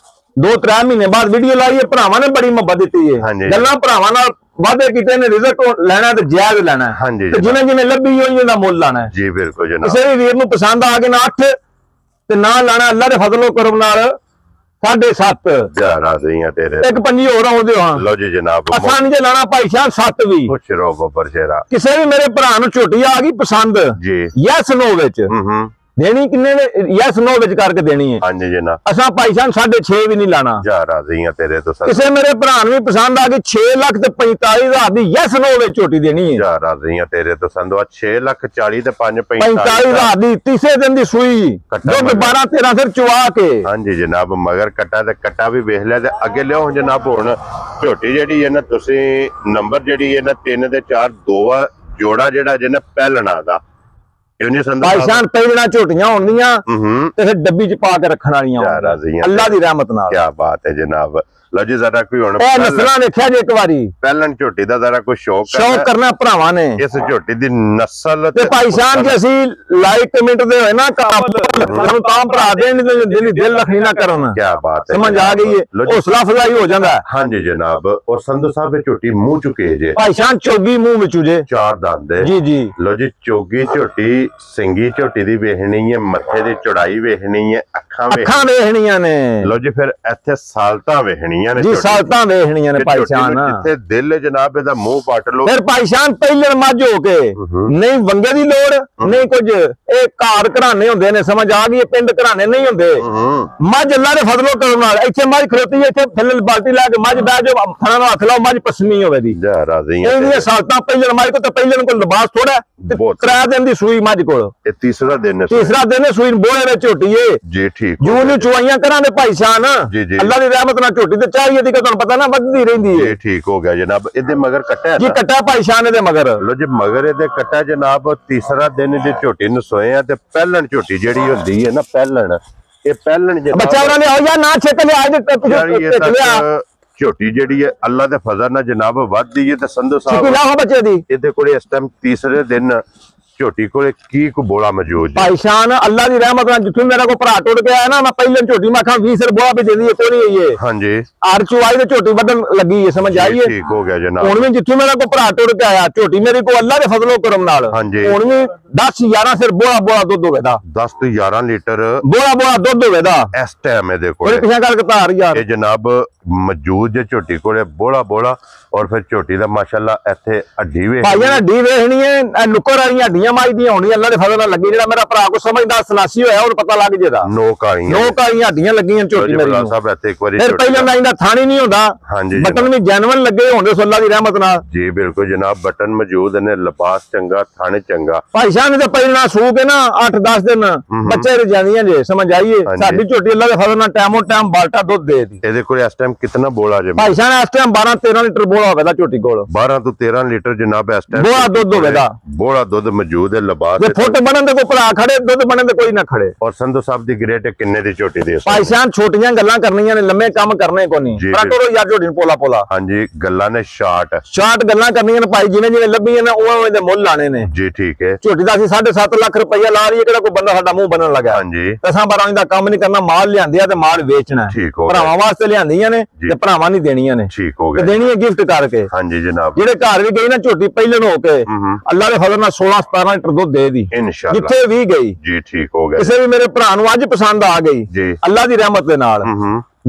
2-3 ਮਹੀਨੇ ਬਾਅਦ ਵੀਡੀਓ ਲਾਈ ਏ ਭਰਾਵਾਂ ਨੇ ਬੜੀ ਮੁਹੱਬਤ ਦਿੱਤੀ ਏ ਗੱਲਾਂ ਭਰਾਵਾਂ ਨਾਲ ਵਾਅਦੇ ਕੀਤੇ ਨੇ ਰਿਜ਼ਲਟ ਲੈਣਾ ਤੇ ਜਾਇਜ਼ ਲੈਣਾ ਤੇ ਜਿਵੇਂ ਜਿਵੇਂ ਲੱਭੀ ਹੋਈ ਉਹਦਾ ਮੁੱਲ ਲਾਣਾ ਜੀ ਬਿਲਕੁਲ ਜਨਾਬ ਕਿਸੇ ਵੀ ਵੀਰ ਨੂੰ ਪਸੰਦ ਆ ਕੇ ਨਾ 8 ਤੇ ਨਾ ਲਾਣਾ ਅੱਲਾ ਦੇ ਫਜ਼ਲੋ ਕਰਮ ਨਾਲ 7.5 ਜਾ ਰਾਜ਼ੀਆਂ ਤੇਰੇ ਇੱਕ ਪੰਜੀ ਹੋਰ ਆਉਂਦੇ ਹਾਂ ਲਓ ਜੀ ਜਨਾਬ ਅਸਾਂ ਨਹੀਂ ਜੇ ਭਾਈ ਸਾਹਿਬ 7 ਵੀ ਖੁਸ਼ ਰਹੋ ਬੱਬਰ ਸ਼ੇਰਾ ਕਿਸੇ ਵੀ ਮੇਰੇ ਭਰਾ ਨੂੰ ਝੋਟੀ ਆ ਗਈ ਪਸੰਦ ਜੀ ਯੈਸ ਨੋ ਵਿੱਚ ਦੇਣੀ ਕਿੰਨੇ ਨੇ ਯੈਸ ਨੋ ਵਿੱਚ ਕਰਕੇ ਦੇਣੀ ਹੈ ਹਾਂਜੀ ਜਨਾਬ ਅਸਾਂ ਭਾਈ ਸਾਹਿਬ 6.5 ਵੀ ਨਹੀਂ ਲਾਣਾ ਜਾ ਰਾਜ਼ੀਆਂ ਤੇਰੇ ਤੋਂ ਕਿਸੇ ਮੇਰੇ ਭਰਾ ਨੂੰ ਵੀ ਪਸੰਦ ਆ ਗਈ 6 ਲੱਖ ਤੇ 45,000 ਦੀ ਯੈਸ ਨੋ ਵਿੱਚ ਝੋਟੀ ਦੇਣੀ ਹੈ ਜਾ ਰਾਜ਼ੀਆਂ ਤੇਰੇ ਤੋਂ ਸੰਦਵਾ 6 ਲੱਖ 40 ਤੇ 45,000 ਦੀ ਤੀਸਰੇ ਦਿਨ ਦੀ ਸੂਈ ਦੁੱਧ 12-13 ਸਿਰ ਚੁਆ ਕੇ ਹਾਂਜੀ ਜਨਾਬ ਮਗਰ ਕੱਟਾ ਤੇ ਕੱਟਾ ਵੀ ਵੇਖ ਲਿਆ ਤੇ ਅੱਗੇ ਲਿਓ ਜਨਾਬ ਹੁਣ ਝੋਟੀ ਜਿਹੜੀ ਹੈ ਨਾ ਤੁਸੀਂ ਨੰਬਰ ਜਿਹੜੀ ਹੈ ਨਾ 3 ਤੇ 4 2 ਜੋੜਾ ਜਿਹੜਾ ਜੇ ਨਾ ਪਹਿਲਣਾ ਦਾ ਭਾਈ ਸ਼ਾਨ ਪਹਿਲਾਂ ਝੋਟੀਆਂ ਹੁੰਦੀਆਂ ਤੇ ਫਿਰ ਡੱਬੀ ਚ ਪਾ ਕੇ ਰੱਖਣ ਵਾਲੀਆਂ ਅੱਲਾ ਦੀ ਰਹਿਮਤ ਨਾਲ ਕੀ ਬਾਤ ਹੈ ਜਨਾਬ ਲਓ ਜੀ ਜ਼ਰਾ ਕੋਈ ਹੁਣ ਇਹ ਨਸਲਾਂ ਦੇਖਿਆ ਜੇ ਇੱਕ ਵਾਰੀ ਪਹਿਲਣ ਝੋਟੀ ਦਾ ਜ਼ਰਾ ਕੋਈ ਸ਼ੌਕ ਕਰਨਾ ਭਰਾਵਾਂ ਨੇ ਇਸ ਝੋਟੀ ਦੀ ਨਸਲ ਤੇ ਭਾਈ ਸ਼ਾਨ ਜੇ ਅਸੀਂ ਲਾਈਕ ਕਮੈਂਟ ਦੇ ਹੋਏ ਨਾ ਸਾਨੂੰ ਤਾਂ ਭਰਾ ਦੇਣ ਦਿਲ ਰੱਖਣੀ ਨਾ ਕਰਨ ਕੀ ਬਾਤ ਹੈ ਸਮਝ ਆ ਗਈ ਹੈ ਹੌਸਲਾ ਅਫਜ਼ਾਈ ਹੋ ਜਾਂਦਾ ਹਾਂਜੀ ਜਨਾਬ ਔਰ ਸੰਧੂ ਸਾਹਿਬ ਇਹ ਝੋਟੀ ਮੂੰਹ ਚੁਕੇ ਜੇ ਭਾਈ ਸ਼ਾਨ ਚੋਗੀ ਮੂੰਹ ਵਿੱਚ ਜੇ 4 ਦੰਦ ਜੀ ਜੀ ਲਓ ਜੀ ਚੋਗੀ ਝੋਟੀ ਸਿੰਗੀ ਝੋਟੀ ਦੀ ਵੇਖਣੀ ਹੈ ਮੱਥੇ ਦੀ ਚੌੜਾਈ ਵੇਖਣੀ ਹੈ ਅੱਖਾਂ ਵੇਖਣੀਆਂ ਨੇ ਲਓ ਜੀ ਫਿਰ ਇੱਥੇ ਸਾਲਤਾ ਵੇਖਣੀ ਵੇਖਣੀਆਂ ਨੇ ਜੀ, ਸਾਲਤਾਂ ਵੇਖਣੀਆਂ ਨੇ ਭਾਈ ਸ਼ਾਨ। ਜਿੱਥੇ ਦਿਲ ਜਨਾਬ ਇਹਦਾ ਮੂੰਹ ਪੱਟ ਲੋ ਫਿਰ ਭਾਈ ਸ਼ਾਨ ਪਹਿਲਣ ਮੱਝ ਹੋ ਕੇ ਨਹੀਂ ਵੰਗੇ ਦੀ ਲੋੜ ਨਹੀਂ ਕੁਝ, ਇਹ ਘਰ ਘਰਾਣੇ ਹੁੰਦੇ ਨੇ, ਸਮਝ ਆ ਗਈ, ਪਿੰਡ ਘਰਾਣੇ ਨਹੀਂ ਹੁੰਦੇ। ਮੱਝ ਅੱਲਾ ਦੇ ਫਜ਼ਲੋ ਕਰਮ ਨਾਲ ਇੱਥੇ ਮੱਝ ਖਲੋਤੀ ਹੈ, ਇੱਥੇ ਥੱਲੇ ਬਾਲਟੀ ਲਾ ਕੇ ਮੱਝ ਬਹਿ ਜਾਓ, ਥਣਾ ਨੂੰ ਹੱਥ ਲਾਓ, ਮੱਝ ਪਸਮੀ ਹੋਵੇ ਦੀ। ਇਹਦੀਆਂ ਸਾਲਤਾਂ ਪਹਿਲਣ ਮੱਝ ਕੋ ਤਾਂ ਪਹਿਲਣ ਕੋਲ ਲਿਬਾਸ ਥੋੜਾ, 3 ਦਿਨ ਦੀ ਸੂਈ ਮੱਝ ਕੋਲ, ਇਹ ਤੀਸਰਾ ਦਿਨ ਸੂਈ ਬੋਲੇ ਵਿੱਚ ਝੋਟੀ ਏ ਜੀ। ਠੀਕ ਜੂ ਨੂੰ ਚੁਆਈਆਂ ਕਰਾਂਗੇ ਭਾਈ ਸ਼ਾਨ, ਅੱਲਾ ਦੀ ਰਹਿਮਤ ਨਾਲ ਝੋਟੀ ਤੇ ਚਾਹੀਏ ਦੀ ਤੁਹਾਨੂੰ ਪਤਾ ਨਾ ਵੱਧਦੀ ਰਹਿੰਦੀ ਹੈ। ਠੀਕ ਹੋ ਗਿਆ ਜਨਾਬ। ਇਹਦੇ ਮਗਰ ਕੱਟਾ ਜੀ, ਕੱਟਾ ਭਾਈ ਸ਼ਾਨ ਇਹਦੇ ਮਗਰ। ਲੋ ਜੀ ਮਗਰ ਇਹਦੇ ਕੱਟਾ ਜਨਾਬ। ਤੀਸਰਾ ਦਿਨ ਜੇ ਝੋਟੀ ਨੂੰ ਸੋਏ ਆ ਤੇ ਪਹਿਲਣ ਝੋਟੀ ਜਿਹੜੀ ਹੁੰਦੀ ਹੈ ਨਾ, ਪਹਿਲਣ, ਇਹ ਪਹਿਲਣ ਬੱਚਾ ਉਹਨਾਂ ਨੇ ਹੋ ਜਾ ਨਾ ਛੇਕ ਲਿਆ ਝੋਟੀ ਜਿਹੜੀ ਹੈ ਅੱਲਾ ਦੇ ਫਜ਼ਲ ਨਾਲ ਜਨਾਬ ਵੱਧਦੀ ਹੈ। ਤੇ ਸੰਧੂ ਸਾਹਿਬ ਬੱਚੇ ਦੀ ਇਹਦੇ ਕੋਲੇ ਇਸ ਟਾਈਮ ਤੀਸਰੇ ਦਿਨ ਝੋਟੀ ਕੋਲੇ ਕੀ ਕੋ ਬੋਲਾ ਮੌਜੂਦ ਭਾਈ ਸ਼ਾਨ, ਅੱਲਾ ਦੀ ਰਹਿਮਤ ਨਾਲ ਜਿੱਥੋਂ ਮੇਰਾ ਕੋ ਭਰਾ ਟੁੱਟ ਗਿਆ ਹੈ ਨਾ, ਮੈਂ ਪਹਿਲਾਂ ਝੋਟੀ ਮੈਂ ਖਾਂ 20 ਬੋਲਾ ਵੀ ਦੇਣੀ ਹੈ, ਕੋਈ ਨਹੀਂ ਹੈ। ਹਾਂਜੀ, ਆਰ ਚੁਆਈ ਤੇ ਝੋਟੀ ਵਧਣ ਲੱਗੀ ਹੈ, ਸਮਝ ਆਈਏ। ਠੀਕ ਹੋ ਗਿਆ ਜਨਾਬ। ਹੁਣ ਵੀ ਜਿੱਥੋਂ ਮੇਰਾ ਕੋ ਭਰਾ ਟੁੱਟ ਕੇ ਆਇਆ ਝੋਟੀ ਮੇਰੀ ਕੋ ਅੱਲਾ ਦੇ ਫਜ਼ਲੋ ਕਰਮ ਨਾਲ ਹੁਣ ਵੀ 10-11 ਸਿਰ ਬੋਲਾ ਦੁੱਧ ਹੋਵੇਗਾ, 10 ਤੋਂ 11 ਲੀਟਰ ਬੋਲਾ ਦੁੱਧ ਹੋਵੇਗਾ ਇਸ ਟਾਈਮ ਇਹਦੇ ਕੋਲੇ। ਪਿਛਾ ਕਰਕੇ ਧਾਰ ਯਾਰ ਇਹ ਜਨਾਬ ਮੌਜੂਦ ਜੇ ਝੋਟੀ ਕੋਲੇ ਬੋਲਾ ਔਰ ਫਿਰ ਝੋਟੀ ਦਾ ਮਾਸ਼ਾਅੱਲਾ ਇੱਥੇ ਹੱਡੀ ਵੇਖ ਭਾਈਆਂ ਹੱਡੀ ਵੇਖਣੀ ਹੈ, ਨੁੱਕਰ ਵਾਲੀਆਂ ਹੱਡੀਆਂ ਮਾਈਦੀਆਂ ਹੋਣੀਆਂ ਅੱਲਾ ਦੇ ਫਜ਼ਲ ਨਾਲ ਲੱਗੀ। ਜਿਹੜਾ ਮੇਰਾ ਭਰਾ ਕੋ ਸਮਝਦਾ ਸਨਾਸੀ ਹੋਇਆ ਉਹਨੂੰ ਪਤਾ ਲੱਗ ਜੇਦਾ, ਨੋਕ ਵਾਲੀਆਂ ਹੱਡੀਆਂ ਲੱਗੀਆਂ ਝੋਟੀ ਮੇਰੀ ਨੂੰ। ਸਾਹਿਬ ਇੱਥੇ ਇੱਕ ਵਾਰੀ ਫਿਰ ਪਹਿਲਾਂ ਦਾ ਇਹਦਾ ਥਾਣੀ ਨਹੀਂ ਹੁੰਦਾ, ਬਟਨ ਵੀ ਜੈਨੂਇਨ ਲੱਗੇ ਹੁੰਦੇ ਅੱਲਾ ਦੀ ਰਹਿਮਤ ਨਾਲ। ਜੀ ਬਿਲਕੁਲ ਜਨਾਬ, ਬਟਨ ਮੌਜੂਦ ਨੇ, ਲਿਬਾਸ ਚੰਗਾ, ਥਾਣੇ ਚੰਗਾ। ਭਾਈ ਸਾਹਿਬ ਨੇ ਤਾਂ ਪਹਿਲਾਂ ਸੂ ਕੇ ਨਾ 8-10 ਦਿਨ ਬੱਚੇ ਰ ਜਾਂਦੀਆਂ ਜੇ, ਸਮਝ ਆਈਏ। ਸਾਡੀ ਝੋਟੀ ਅੱਲਾ ਦੇ ਫਜ਼ਲ ਨਾਲ ਟਾਈਮੋ ਟਾਈਮ ਬਾਲਟਾ ਦੁੱਧ ਦੇ ਦੀ। ਇਹਦੇ ਕੋਲ ਇਸ ਟਾਈਮ ਕਿੰਨਾ ਬੋਲਾ ਜੇ ਭਾਈ ਸਾਹਿਬ? ਇਸ ਟਾਈਮ 12-13 ਲੀਟਰ ਬੋਲਾ ਹੋਵੇਗਾ ਝੋਟੀ ਕੋਲ, 12 ਤੋਂ 13 ਲੀਟਰ ਜਨਾਬ ਇਸ ਟਾਈਮ ਬੋਲਾ ਦੁੱਧ ਹੋਵੇਗਾ। ਬੋਲਾ ਦੁੱਧ ਮੌਜੂਦ ਹੈ, ਲਿਬਾਸ ਜੇ ਫੁੱਟ ਬਣਨ ਦੇ ਕੋਈ ਭਰਾ ਖੜੇ, ਦੁੱਧ ਬਣਨ ਦੇ ਕੋਈ ਨਾ ਖੜੇ। ਔਰ ਸੰਧੂ ਸਾਹਿਬ ਦੀ ਗ੍ਰੇਟ ਕਿੰਨੇ ਦੀ ਝੋਟੀ ਦੇ? ਭਾਈ ਸਾਹਿਬ ਛੋਟੀਆਂ ਗੱਲਾਂ ਕਰਨੀਆਂ ਨੇ, ਲੰਮੇ ਕੰਮ ਕਰਨੇ ਕੋ ਨਹੀਂ। ਪਰ ਕਰੋ ਯਾਰ ਝੋਟੀ ਨੂੰ ਪੋਲਾ। ਹਾਂਜੀ, ਗੱਲਾਂ ਨੇ ਸ਼ਾਰਟ ਗੱਲਾਂ ਕਰਨੀਆਂ ਨੇ ਭਾਈ, ਜਿਵੇਂ ਲੱਭੀਆਂ ਨੇ ਉਹ ਦੇ ਮੁੱਲ ਲਾਣੇ ਨੇ ਜੀ। ਠੀਕ ਹੈ। ਝੋਟੀ ਦਾ ਅਸੀਂ 7.5 ਲੱਖ ਰੁਪਇਆ ਲਾ ਰਹੀ ਹੈ, ਕਿਹੜਾ ਕੋਈ ਬੰਦਾ ਸਾਡਾ ਮੂੰਹ ਬਣਨ ਲੱਗਾ। ਹਾਂਜੀ, ਅਸਾਂ ਬਰਾਉਂ ਦਾ ਕੰਮ ਨਹੀਂ ਕਰਨਾ, ਮਾਲ ਲਿਆਂਦਿਆ ਤੇ ਮਾਲ ਵੇਚਣਾ। ਭਰਾਵਾਂ ਵਾਸਤੇ ਲਿਆਂਦੀਆਂ ਨੇ ਤੇ ਭਰਾਵਾਂ ਨਹੀਂ ਦੇਣੀਆਂ ਨੇ। ਠੀਕ ਹੋ ਗਿਆ, ਦੇਣੀ ਹੈ ਗਿਫਟ ਕਰਕੇ। ਹਾਂਜੀ ਜਨਾਬ। ਜਿਹੜੇ ਘਰ ਵੀ ਗਈ ਨਾ ਝੋਟੀ ਪਹਿਲਣ ਹੋ ਕੇ ਅੱਲਾ ਦੇ ਫਜ਼ਲ ਨਾਲ 16-17 ਲੀਟਰ ਦੁੱਧ ਦੇ ਦੀ ਇਨਸ਼ਾਅੱਲਾ, ਜਿੱਥੇ ਵੀ ਗਈ ਜੀ। ਠੀਕ ਹੋ ਗਿਆ। ਕਿਸੇ ਵੀ ਮੇਰੇ ਭਰਾ ਨੂੰ ਅੱਜ ਪਸੰਦ ਆ ਗਈ ਜੀ ਅੱਲਾ ਦੀ ਰਹਿਮਤ ਦੇ ਨਾਲ,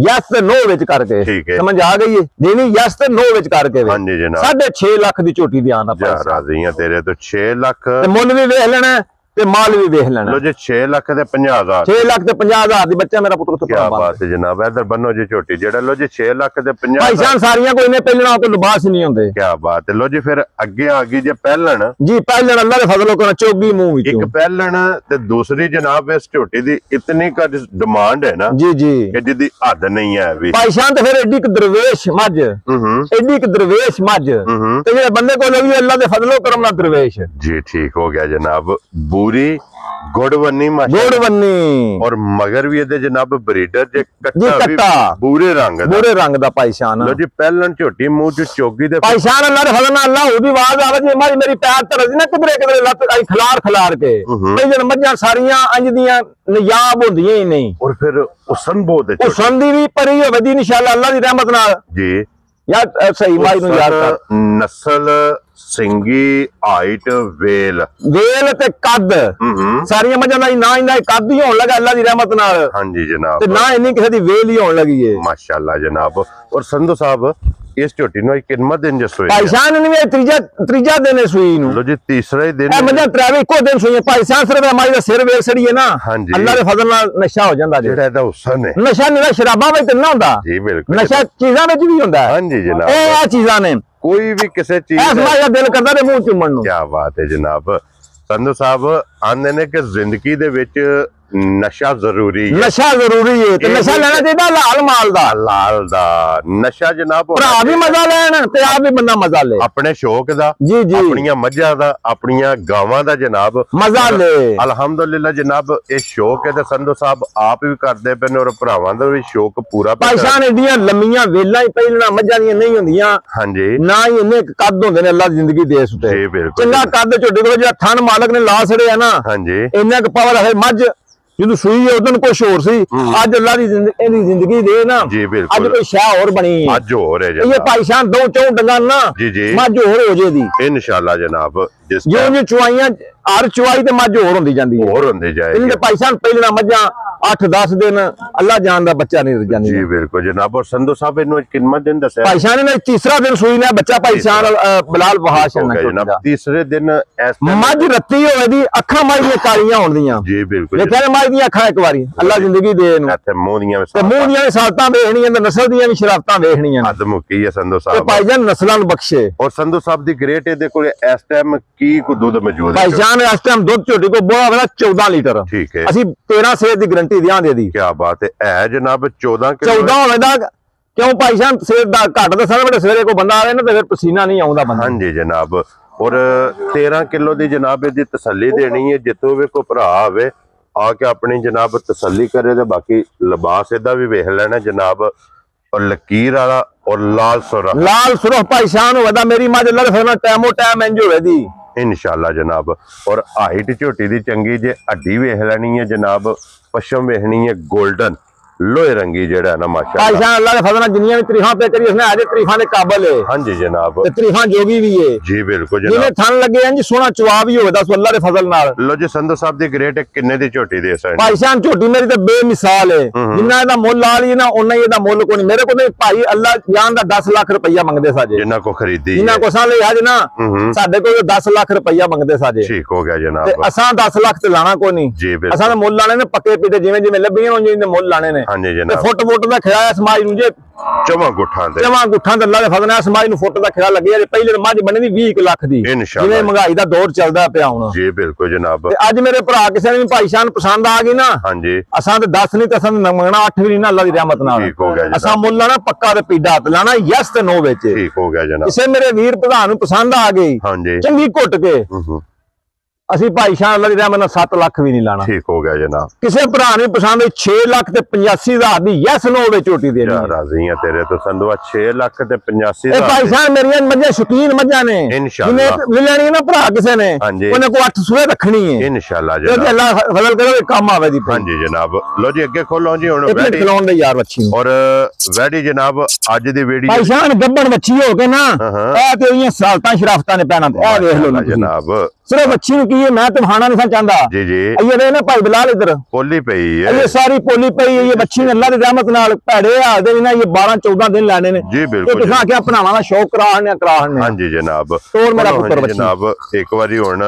ਯਸ ਤੇ ਨੋ ਵਿੱਚ ਕਰਕੇ, ਸਮਝ ਆ ਗਈ ਹੈ ਦੇਣੀ, ਯਸ ਤੇ ਨੋ ਵਿੱਚ ਕਰਕੇ। ਹਾਂਜੀ ਜਨਾਬ। 6.5 ਲੱਖ ਦੀ ਝੋਟੀ ਦੀ ਆਂਦਾ ਜਾ ਰਾਜ਼ੀ ਆ ਤੇਰੇ ਤੋਂ। 6 ਲੱਖ ਤੇ ਮੁੱਲ ਵੀ ਵੇਖ ਲੈਣਾ ਤੇ ਮਾਲ ਵੀ ਵੇਖ ਲੈਣਾ। ਲੋ ਜੀ 6 ਲੱਖ ਤੇ 50,000, 6 ਲੱਖ ਤੇ 50,000 ਦੀ ਬੱਚਾ ਮੇਰਾ ਪੁੱਤਰ ਤੋਂ। ਕੀ ਬਾਤ ਹੈ ਜਨਾਬ। ਇਧਰ ਬੰਨੋ ਜੀ ਝੋਟੀ ਜਿਹੜਾ। ਲੋ ਜੀ 6 ਲੱਖ ਤੇ 50,000। ਭਾਈ ਸਾਹਿਬ ਸਾਰੀਆਂ ਕੋਈ ਨੇ ਪਹਿਲਣਾ ਕੋਈ ਲਿਬਾਸ ਨਹੀਂ ਹੁੰਦੇ। ਕੀ ਬਾਤ ਹੈ। ਲੋ ਜੀ ਫਿਰ ਅੱਗੇ ਆ ਗਈ ਜੇ ਪਹਿਲਣ ਜੀ। ਪਹਿਲਣ ਅੱਲਾ ਦੇ ਫਜ਼ਲੋਂ ਕੋਲ ਚੋਗੀ ਮੂੰਹ ਵਿੱਚ ਇੱਕ ਪਹਿਲਣ ਤੇ ਦੂਸਰੀ ਜਨਾਬ ਇਸ ਝੋਟੀ ਦੀ ਇਤਨੀ ਕਾ ਡਿਮਾਂਡ ਹੈ ਨਾ ਜੀ ਕਿ ਜਿਹਦੀ ਹੱਦ ਨਹੀਂ ਹੈ ਵੀ। ਭਾਈ ਸਾਹਿਬ ਤੇ ਫਿਰ ਐਡੀ ਇੱਕ ਦਰਵੇਸ਼ ਮੱਝ, ਐਡੀ ਇੱਕ ਦਰਵੇਸ਼ ਮੱਝ ਤੇ ਜਿਹੜੇ ਬੰਦੇ ਕੋਲ ਵੀ ਅੱਲਾ ਦੇ ਫਜ਼ਲੋਂ ਕਰਮ ਨਾਲ ਦਰਵੇਸ਼ ਜੀ। ਠੀਕ ਹੋ ਗਿਆ ਜਨਾਬ। ਬੂਰੀ ਗੁੜਵੰਨੀ ਔਰ ਮਗਰ ਵੀ ਇਹਦੇ ਜਨਾਬ ਬਰੀਡਰ ਜੇ ਕੱਟਾ ਬੂਰੇ ਰੰਗ ਦਾ ਭਾਈ ਸ਼ਾਨ। ਲੋ ਜੀ ਪਹਿਲਣ ਝੋਟੀ ਮੂੰਹ ਚ ਚੋਗੀ ਦੇ ਭਾਈ ਸ਼ਾਨ ਅੱਲਾ ਦੇ ਫਜ਼ਲ ਨਾਲ ਅੱਲਾ ਉਹਦੀ ਆਵਾਜ਼ ਆਵੇ ਜੀ ਮੇਰੀ ਪੈਰ ਧਰਦੀ ਨਾ ਕਿਧਰੇ ਲੱਤ ਆਈ ਖਲਾਰ ਕੇ। ਪਹਿਲਣ ਮੱਝਾਂ ਸਾਰੀਆਂ ਅੰਜ ਦੀਆਂ ਨਿਯਾਬ ਹੁੰਦੀਆਂ ਹੀ ਨਹੀਂ। ਔਰ ਫਿਰ ਉਸਨ ਬਹੁਤ ਉਸਨ ਦੀ ਵੀ ਪਰੀ ਹੋਵੇ ਦੀ ਇਨਸ਼ਾਅੱਲਾ ਅੱਲਾ ਦੀ ਰਹਿਮਤ ਨਾਲ ਜੀ। ਯਾਰ ਸਹੀ ਮਾਈ ਨੂੰ ਯਾਦ ਕਰ। ਨਸਲ, ਸਿੰਗੀ, ਹਾਈਟ, ਵੇਲ ਤੇ ਕੱਦ ਸਾਰੀਆਂ ਮੱਝਾਂ ਦਾ ਨਾ ਇੰਨਾ ਕੱਦ ਹੀ ਹੋਣ ਲੱਗਾ ਅੱਲਾ ਦੀ ਰਹਿਮਤ ਨਾਲ। ਹਾਂਜੀ ਜਨਾਬ। ਤੇ ਨਾ ਇੰਨੀ ਕਿਸੇ ਦੀ ਵੇਲ ਹੀ ਹੋਣ ਲੱਗੀ ਏ ਮਾਸ਼ਾਅੱਲਾ ਜਨਾਬ। ਔਰ ਸੰਧੂ ਸਾਹਿਬ ਇਸ ਝੋਟੀ ਨੂੰ ਕਿੰਨਾ ਦਿਨ ਜੇ ਸੋਈ? ਭਾਈ ਸਾਹਿਬ ਨੇ ਤੀਜਾ ਦਿਨ ਹੈ ਸੂਈ ਨੂੰ। ਲੋ ਜੀ ਤੀਸਰਾ ਹੀ ਦਿਨ। ਇਹ ਮੱਝਾਂ ਤਰਾਵੇ ਇੱਕੋ ਦਿਨ ਸੂਈਆਂ। ਭਾਈ ਸਾਹਿਬ ਸਿਰਫ ਮਾਈ ਦਾ ਸਿਰ ਵੇਖ ਸੜੀ ਹੈ ਨਾ, ਅੱਲਾ ਦੇ ਫਜ਼ਲ ਨਾਲ ਨਸ਼ਾ ਹੋ ਜਾਂਦਾ। ਜਿਹੜਾ ਇਹਦਾ ਹੁਸਨ ਹੈ, ਨਸ਼ਾ ਨਹੀਂ ਸ਼ਰਾਬਾਂ ਵਿੱਚ ਨਾ ਹੁੰਦਾ ਜੀ। ਬਿਲਕੁਲ। ਨਸ਼ਾ ਚੀਜ਼ਾਂ ਵਿੱਚ ਵੀ ਹੁੰਦਾ। ਹਾਂਜੀ ਜਨਾਬ। ਇਹ ਚੀਜ਼ਾਂ ਨੇ ਕੋਈ ਵੀ ਕਿਸੇ ਚੀਜ਼ ਦਾ ਦਿਲ ਕਰਦਾ ਤੇ ਮੂੰਹ ਚੁੰਮਣ ਨੂੰ। ਕੀ ਬਾਤ ਹੈ ਜਨਾਬ। ਸੰਧੂ ਸਾਹਿਬ ਆਂਦੇ ਨੇ ਕਿ ਜ਼ਿੰਦਗੀ ਦੇ ਵਿੱਚ ਨਸ਼ਾ ਜ਼ਰੂਰੀ ਹੈ। ਨਸ਼ਾ ਜ਼ਰੂਰੀ ਹੈ ਤੇ ਨਸ਼ਾ ਲੈਣਾ ਚਾਹੀਦਾ ਹਲਾਲ ਦਾ ਨਸ਼ਾ ਜਨਾਬ। ਭਰਾ ਵੀ ਮਜ਼ਾ ਲੈਣ ਤੇ ਆਪ ਵੀ ਬੰਦਾ ਮਜ਼ਾ ਲੈ, ਆਪਣੇ ਸ਼ੌਕ ਦਾ, ਆਪਣੀਆਂ ਮੱਝਾਂ ਦਾ, ਆਪਣੀਆਂ ਗਾਵਾਂ ਦਾ ਜਨਾਬ ਮਜ਼ਾ ਲੈ। ਅਲਹਮਦੁਲਿਲਾ ਜਨਾਬ ਇਹ ਸ਼ੌਕ ਹੈ ਤੇ ਸੰਧੂ ਸਾਹਿਬ ਆਪ ਵੀ ਕਰਦੇ ਪਏ ਨੇ ਔਰ ਭਰਾਵਾਂ ਦਾ ਵੀ ਸ਼ੌਕ ਪੂਰਾ। ਭਾਈ ਸਾਹਿਬ ਏਡੀਆਂ ਲੰਮੀਆਂ ਵੇਲਾਂ ਹੀ ਪਹਿਲਾਂ ਮੱਝਾਂ ਦੀਆਂ ਨਹੀਂ ਹੁੰਦੀਆਂ। ਹਾਂਜੀ। ਨਾ ਹੀ ਇੰਨੇ ਕੱਦ ਹੁੰਦੇ ਨੇ ਅੱਲਾ ਦੀ ਜ਼ਿੰਦਗੀ ਦੇ ਉਸ ਤੇ। ਚੰਗਾ ਕੱਦ ਝੋਟੀ ਕੋਲ ਜਿਹੜਾ ਥਣ ਮਾਲਕ ਨੇ ਲਾ ਛੜਿਆ ਨਾ, ਹਾਂਜੀ, ਇੰਨਾ ਕੁ ਪਾਵਰ ਹੈ ਮੱਝ। ਜਦੋਂ ਸੂਈ ਉਦੋਂ ਕੁਛ ਹੋਰ ਸੀ, ਅੱਜ ਅੱਲਾ ਦੀ ਜ਼ਿੰਦਗੀ ਦੇ ਨਾ ਅੱਜ ਕੋਈ ਸ਼ਾਹ ਹੋਰ ਬਣੀ। ਅੱਜ ਹੋਰ ਹੈ ਇਹ ਭਾਈ ਸਾਹਿਬ 2-4 ਡੰਗਾਂ ਨਾ ਮੱਝ ਹੋਰ ਹੋ ਜੇ ਦੀ ਇਨਸ਼ਾਅੱਲਾ ਜਨਾਬ। ਜਿਉਂ ਚੁਆਈਆਂ ਹਰ ਚੁਆਈ ਤੇ ਮੱਝ ਹੋਰ ਹੁੰਦੀ ਜਾਂਦੀ ਹੈ, ਹੋਰ ਹੁੰਦੀ ਜਾਏਗੀ। ਇਹਦੇ ਪੈਸਾ ਪਹਿਲਾਂ ਮੱਝਾਂ 8-10 ਦਿਨ ਅੱਲਾ ਜਾਣ ਦਾ ਬੱਚਾ ਨਹੀਂ ਜਾਂਦੀ ਜੀ ਬਿਲਕੁਲ ਜਨਾਬ। ਔਰ ਸੰਧੂ ਸਾਹਿਬ ਇਹਨੂੰ ਕਿੰਨਾ ਦਿਨ ਦੱਸਿਆ? ਭਾਈ ਸ਼ਾਨ ਨੇ ਤੀਸਰਾ ਦਿਨ ਸੂਈ ਨੇ ਬੱਚਾ ਭਾਈ ਸ਼ਾਨ ਬਲਾਲ ਵਹਾਸ਼ ਜਨਾਬ। ਤੀਸਰੇ ਦਿਨ ਮੱਝ ਰੱਤੀ ਹੋਵੇ ਦੀ ਅੱਖਾਂ ਮੱਝ ਦੀਆਂ ਕਾਲੀਆਂ ਹੋਣਦੀਆਂ। ਜੀ ਬਿਲਕੁਲ। ਦੇਖਿਆ ਨੇ ਮੱਝ ਦੀਆਂ ਅੱਖਾਂ ਇੱਕ ਵਾਰੀ ਅੱਲਾ ਜ਼ਿੰਦਗੀ ਦੇ ਇਹਨੂੰ ਇੱਥੇ ਮੂੰਹ ਦੀਆਂ ਸਾਲਤਾਂ ਵੇਖਣੀਆਂ ਤੇ ਨਸਲ ਦੀਆਂ ਵੀ ਸ਼ਰਾਰਤਾਂ ਵੇਖਣੀਆਂ। ਹੱਦ ਮੁੱਕੀ ਹੈ ਸੰਧੂ ਸਾਹਿਬ। ਭਾਈ ਜਾਨ ਨਸਲਾਂ ਨੂੰ ਬਖਸ਼ੇ। ਔਰ ਸੰਧੂ ਸਾਹਿਬ ਦੀ ਗ੍ਰੇਟ ਇਹਦੇ ਕੋਲ ਇਸ ਟਾਈਮ ਕੀ ਕੋ ਦੁੱਧ ਮੌਜੂਦ ਹੈ? ਭਾਈ ਜਾਨ ਇਸ ਟਾਈਮ ਦੁੱਧ ਝੋਟੀ ਕੋ ਬੋਲਾ ਹੋਣਾ 14 ਲੀਟਰ। ਠੀਕ ਹੈ। ਅਸੀਂ 13 ਸੇਰ ਦੀ ਗਰੰਟੀ ਦਿਆਂਦੇ ਦੀ। ਕੀ ਬਾਤ ਹੈ ਜਨਾਬ। 14 ਹੋਵੇ ਦਾ ਕਿਉਂ ਭਾਈ ਜਾਨ ਸੇਰ ਦਾ ਘੱਟ ਦਾ ਸਾਰੇ ਬੜੇ ਸਵੇਰੇ ਕੋ ਬੰਦਾ ਆਵੇ ਨਾ ਤੇ ਫਿਰ ਪਸੀਨਾ ਨਹੀਂ ਆਉਂਦਾ ਬੰਦਾ। ਹਾਂਜੀ ਜਨਾਬ। ਔਰ 13 ਕਿਲੋ ਦੀ ਜਨਾਬ ਇਹਦੀ ਤਸੱਲੀ ਦੇਣੀ ਹੈ। ਜਿੱਥੋਂ ਵੀ ਕੋਈ ਭਰਾ ਆਵੇ ਆ ਕੇ ਆਪਣੀ ਜਨਾਬ ਤਸੱਲੀ ਕਰੇ ਤੇ ਬਾਕੀ ਲਿਬਾਸ ਇਹਦਾ ਵੀ ਵੇਖ ਲੈਣਾ ਜਨਾਬ। ਔਰ ਲਕੀਰ ਵਾਲਾ ਔਰ ਲਾਲ ਸੁਰਖ ਭਾਈ ਸ਼ਾਨ ਹੋਦਾ ਮੇਰੀ ਮੱਝ ਲੱਗ ਫੇਰ ਟਾਈਮੋ ਟਾਈਮ ਇੰਜ ਹੋਵੇ ਦੀ इंशाल्लाह जनाब। और हाइट झोटी दी चंगी जे हड्डी वेख लेनी है जनाब। पशम वेखनी है गोल्डन लोहे रंगी जेड़ा है ना माशाअल्लाह अल्लाह के फजल जिन्नियां भी तारीफां पे करी उसने आज तारीफां ने काबिल है। हां जी जनाब। ते तारीफां जोगी भी है। जी बिल्कुल जनाब। जिन्हें थन लगे हैं जी सोना चवा भी होवे दस अल्लाह के फजल नाल। लो जी संधू साहब दी ग्रेट किन्ने दी झोटी दे सन? भाई शान झोटी मेरी ते बेमिसाल है। जिन्ना एदा मुੱਲ ला ली ना उन्ना ही एदा मुੱਲ कोई नहीं। मेरे को नहीं भाई अल्लाह जान दा 10 लाख रुपया मंगदे साजे। जिन्ना को खरीदी जिन्ना को साले आज ना साडे को 10 लाख रुपया मंगदे साजे। ठीक हो गया जनाब। ते असां 10 लाख ते लाना कोई नहीं। जी बिल्कुल। असां मुੱਲ लाने ने पक्के पीटे जिवें जिवें लभीਆਂ हों जिवें मुੱਲ लाने ने। हां जी जनाब। फुट ਦਾ ਖਿਆਲ ਸਮਾਜ ਨੂੰ ਜੇ ਚਵਾਂ ਗੁੱਠਾਂ ਦੇ ਅੱਲਾ ਦੇ ਫਜ਼ਲ ਨਾਲ ਸਮਾਜ ਨੂੰ ਫੁੱਟ ਦਾ ਖਿਆਲ ਲੱਗਿਆ ਜੇ ਪਹਿਲੇ ਮੱਝ ਬਣੀ ਦੀ 20 ਲੱਖ ਦੀ ਜਿਵੇਂ ਮਹਿੰਗਾਈ ਦਾ ਦੌਰ ਚੱਲਦਾ ਪਿਆ ਹੁਣ। ਜੀ ਬਿਲਕੁਲ ਜਨਾਬ। ਤੇ ਅੱਜ ਮੇਰੇ ਭਰਾ ਕਿਸੇ ਨੇ ਵੀ ਭਾਈ ਸ਼ਾਨ ਪਸੰਦ ਆ ਗਈ ਨਾ। ਹਾਂਜੀ। ਅਸਾਂ ਤੇ 10 ਨਹੀਂ ਤੇ ਅਸਾਂ ਮੰਗਣਾ 8 ਵੀ ਨਹੀਂ ਨਾ ਅੱਲਾ ਦੀ ਰਹਿਮਤ ਨਾਲ। ਠੀਕ ਹੋ ਗਿਆ ਜਨਾਬ। ਅਸਾਂ ਮੁੱਲ ਲਾਣਾ ਪੱਕਾ ਤੇ ਪੀਡਾ ਹੱਥ ਲਾਣਾ ਯੈਸ ਤੇ ਨੋ ਵਿੱਚ। ਠੀਕ ਹੋ ਗਿਆ ਜਨਾਬ। ਕਿਸੇ ਮੇਰੇ ਵੀਰ ਪ੍ਰਧਾਨ ਨੂੰ ਪਸੰਦ ਆ ਗਈ ਹਾਂਜੀ ਚੰਗੀ ਘੁੱਟ ਕੇ ਅਸੀਂ ਭਾਈ ਸ਼ਾਨ ਅੱਲਾ ਦੀ ਰਹਿਮਤ ਨਾਲ 7 ਲੱਖ ਵੀ ਨਹੀਂ ਲਾਣਾ। ਠੀਕ ਹੋ ਗਿਆ ਜਨਾਬ। ਕਿਸੇ ਭਰਾ ਨੂੰ ਪਸੰਦ 6 ਲੱਖ ਤੇ 85,000 ਦੀ ਯੈਸ ਨੋ ਵਿੱਚ ਝੋਟੀ ਦੇਣੀ। ਯਾਰ ਰਾਜ਼ੀ ਆ ਤੇਰੇ ਤੋਂ ਸੰਧੂਆ 6 ਲੱਖ ਤੇ 85,000। ਇਹ ਭਾਈ ਸ਼ਾਨ ਮੇਰੀਆਂ ਮੱਝਾਂ ਸ਼ੌਕੀਨ ਮੱਝਾਂ ਨੇ। ਇਨਸ਼ਾਅੱਲਾ ਲੈਣੀ ਨਾ ਭਰਾ ਕਿਸੇ ਨੇ ਉਹਨੇ ਕੋ 8 ਸੂਏ ਰੱਖਣੀ ਹੈ। ਇਨਸ਼ਾਅੱਲਾ ਜਨਾਬ। ਤੇ ਅੱਲਾ ਫਜ਼ਲ ਕਰੇ ਕੰਮ ਆਵੇ ਦੀ। ਹਾਂਜੀ ਜਨਾਬ। ਲੋ ਜੀ ਅੱਗੇ ਖੋਲੋ ਜੀ ਹੁਣ ਵੈਡੀ ਖਲੋਣ ਦੇ ਯਾਰ ਵੱਛੀ ਔਰ ਵੈਡੀ ਜਨਾਬ ਅੱਜ ਦੀ ਵੀਡੀਓ ਭਾਈ ਸ਼ਾਨ ਗੱਬਣ ਵੱਛੀ ਹੋ ਕੇ ਨਾ ਇਹ ਤੇ ਉਹਦੀਆਂ ਸਾਲਤਾਂ ਸ਼ਰਾਫਤਾਂ ਨੇ ਪੈਣਾ ਇਹ ਵੇਖ ਲਓ ਜਨਾਬ। ਸਿਰਫ ਵੱਛੀ ਨੂੰ ਕੀ ਹੈ ਮੈਂ ਤਮਹਾਨਾ नहीं चाहता। जी जी। ये रहे ना भाई बिलाल इधर पोली पई है। ये सारी पोली पई है। ये बच्ची ने अल्लाह की रहमत नाल भैड़े हाल दे ना ये 12-14 दिन लाने ने। जी बिल्कुल। किसा क्या अपनावा दा शौक कराहने। हां जी जनाब। तोड़ मेरा पुत्र बच्ची जनाब एक बारी हुन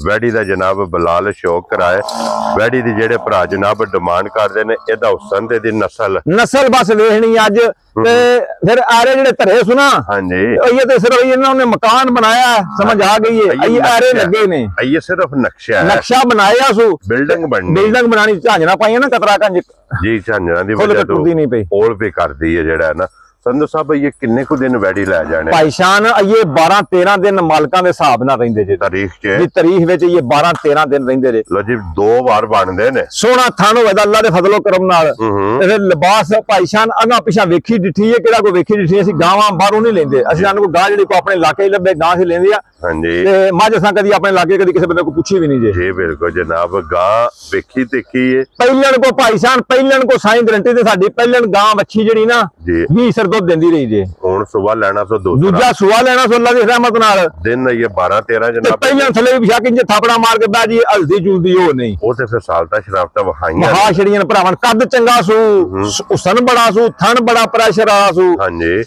वैडी दा जनाब बिलाल शौक कराए वैडी दी जेड़े भरा जनाब डिमांड करदे ने एदा हुसन ते दी नस्ल बस वेखनी अज ते फिर आरे जेड़े धरे सुना। हां जी। ये ते सिर्फ इन्होंने मकान बनाया समझ आ गई है। ये आरे लगे ने ये सिर्फ नक्शा बनाया सु बिल्डिंग बनानी झांजना पाई ना कतरा कंज जी झांजना दी वजह तो नहीं पई और भी कर दी है जेड़ा है ना संधू साहब ये किन्ने को दिन वैडी लै जाने भाई शान ये 12-13 दिन मालकां दे हिसाब नाल रहिंदे जे तारीख च जी तारीख विच ये 12-13 दिन रहिंदे जे लो जी 2 बार बनदे ने सोना थान होवे दा अल्लाह दे फजलो करम नाल ते फिर लिबास भाई शान अगा पिछा वेखी डिठी है केड़ा को वेखी डिठी असि गावां बाहरों नहीं लेंदे असि सानू को गां जेडी को अपने इलाके लब्बे गां से लेंदे आ हां जी ते मझ असां कदी अपने इलाके कदी किसी बंदे को पूछी भी नहीं जे जी बिल्कुल जनाब गां वेखी देखी है पहलन को भाई शान पहलन को साईं गारंटी ते साडी पहलन गां बच्ची जेडी ना जी 20 दूध देंदी रही जे हुन सुबह लेना सो दूसरा सुबह लेना सो अल्लाह दी रहमत नाल दिन ये 12-13 जनाब पहले थले भी बिछा के इंज थापड़ा मार के बैठ जी हल्दी जुलदी हो नहीं ओ ते फिर सालता शराफता वहाईयां वहा छड़ियां भरावन कद चंगा सू हुसन बड़ा सू थन बड़ा प्रेशर वाला सू हां जी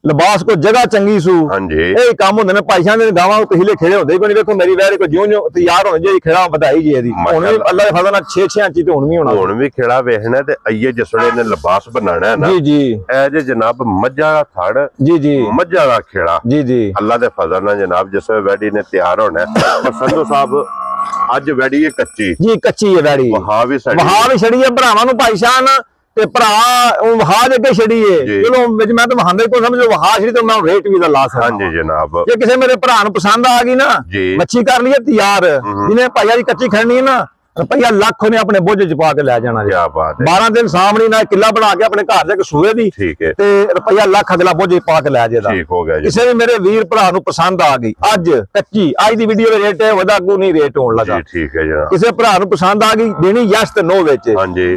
लिबास को जगह चंगी सू हां जी ए काम होंदे ने भाईशां दे गावां पहले खेड़े होंदे कोई देखो मेरी वैर को जिਉਂ ਜਿਉਂ तैयार होने जे खेड़ा ਵਧਾਈ जे दी हुन अल्लाह दे फजल नाल 6-6 इंच ते हुन भी होना हुन भी खेड़ा वेखना ते अइये जसड़े ने लिबास बनाना है ना जी जी ए जे जनाब मज्जा दा थड़ जी जी मज्जा दा खेड़ा जी जी अल्लाह दे फजल नाल जनाब जिस वैडी ने तैयार होना है और संधू साहब आज वैडी है कच्ची जी कच्ची है वैडी वहा भी छड़ी है भरावां नु भाईशान ते भरा वहा अगे छड़ी है चलो मैं तो वहां को समझो वहा छड़ी तो मैं रेट भी ला सकदा हां जी जनाब जे किसी मेरे भरा नु पसंद आ गई ना मच्छी कर लिए तैयार जिन्हें भाईया दी कच्ची खड़नी है ना रुपया लाख ने अपने बोझ च पा के लै जाना। क्या बात है 12 दिन सामने ना किला बना के अपने घर दे सूए दी ठीक है ते रुपया लाख अगला बोझ पा के लै जेदा ठीक हो गया जी। किसी भी मेरे वीर भरा नु पसंद आ गई अज कच्ची अज दी वीडियो दे रेट है वदा को नहीं रेट होने लगा जी ठीक है जनाब। किसी भरा नु पसंद आ गई देनी यस ते नो विच हां जी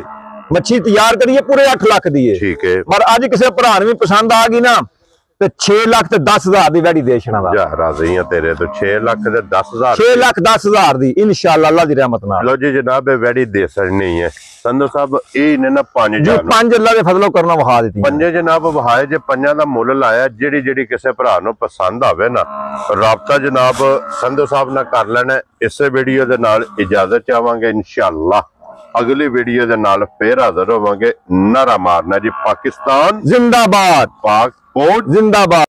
मच्छी तैयार करिए पूरे 8 लाख दी है ठीक है पर अज किसी भरा नु भी पसंद आ गई ना ਤੇ 6 ਲੱਖ ਤੇ 10,000 ਦੀ ਵੈੜੀ ਦੇ ਛਣਾ ਦਾ ਜਾ ਰਾਜ਼ੀ ਆ ਤੇਰੇ ਤੋਂ 6 ਲੱਖ ਤੇ 10,000 6 ਲੱਖ 10,000 ਦੀ ਇਨਸ਼ਾਅੱਲਾ ਅੱਲਾ ਦੀ ਰਹਿਮਤ ਨਾਲ। ਲੋ ਜੀ ਜਨਾਬ ਇਹ ਵੈੜੀ ਦੇ ਸੜਨੀ ਹੈ ਸੰਧੂ ਸਾਹਿਬ ਇਹ ਨੇ ਨਾ 5 ਜੀ 5 ਅੱਲਾ ਦੇ ਫਜ਼ਲੋਂ ਕਰਨਾ ਵਹਾ ਦਿੱਤੀ ਪੰਜੇ ਜਨਾਬ ਵਹਾਏ ਜੇ ਪੰਜਾਂ ਦਾ ਮੁੱਲ ਲਾਇਆ ਜਿਹੜੀ ਕਿਸੇ ਭਰਾ ਨੂੰ ਪਸੰਦ ਆਵੇ ਨਾ ਰਾਬਤਾ ਜਨਾਬ ਸੰਧੂ ਸਾਹਿਬ ਨਾਲ ਕਰ ਲੈਣਾ। ਇਸੇ ਵੀਡੀਓ ਦੇ ਨਾਲ ਇਜਾਜ਼ਤ ਚਾਹਾਂਗੇ ਇਨਸ਼ਾਅੱਲਾ ਅਗਲੀ ਵੀਡੀਓ ਦੇ ਨਾਲ ਫੇਰ ਹਾਜ਼ਰ ਹੋਵਾਂਗੇ। ਨਾਰਾ ਮਾਰਨਾ ਜੀ ਪਾਕਿਸਤਾਨ ਜ਼ਿੰਦਾਬਾਦ, ਪਾਕ ਫੌਜ ਜ਼ਿੰਦਾਬਾਦ।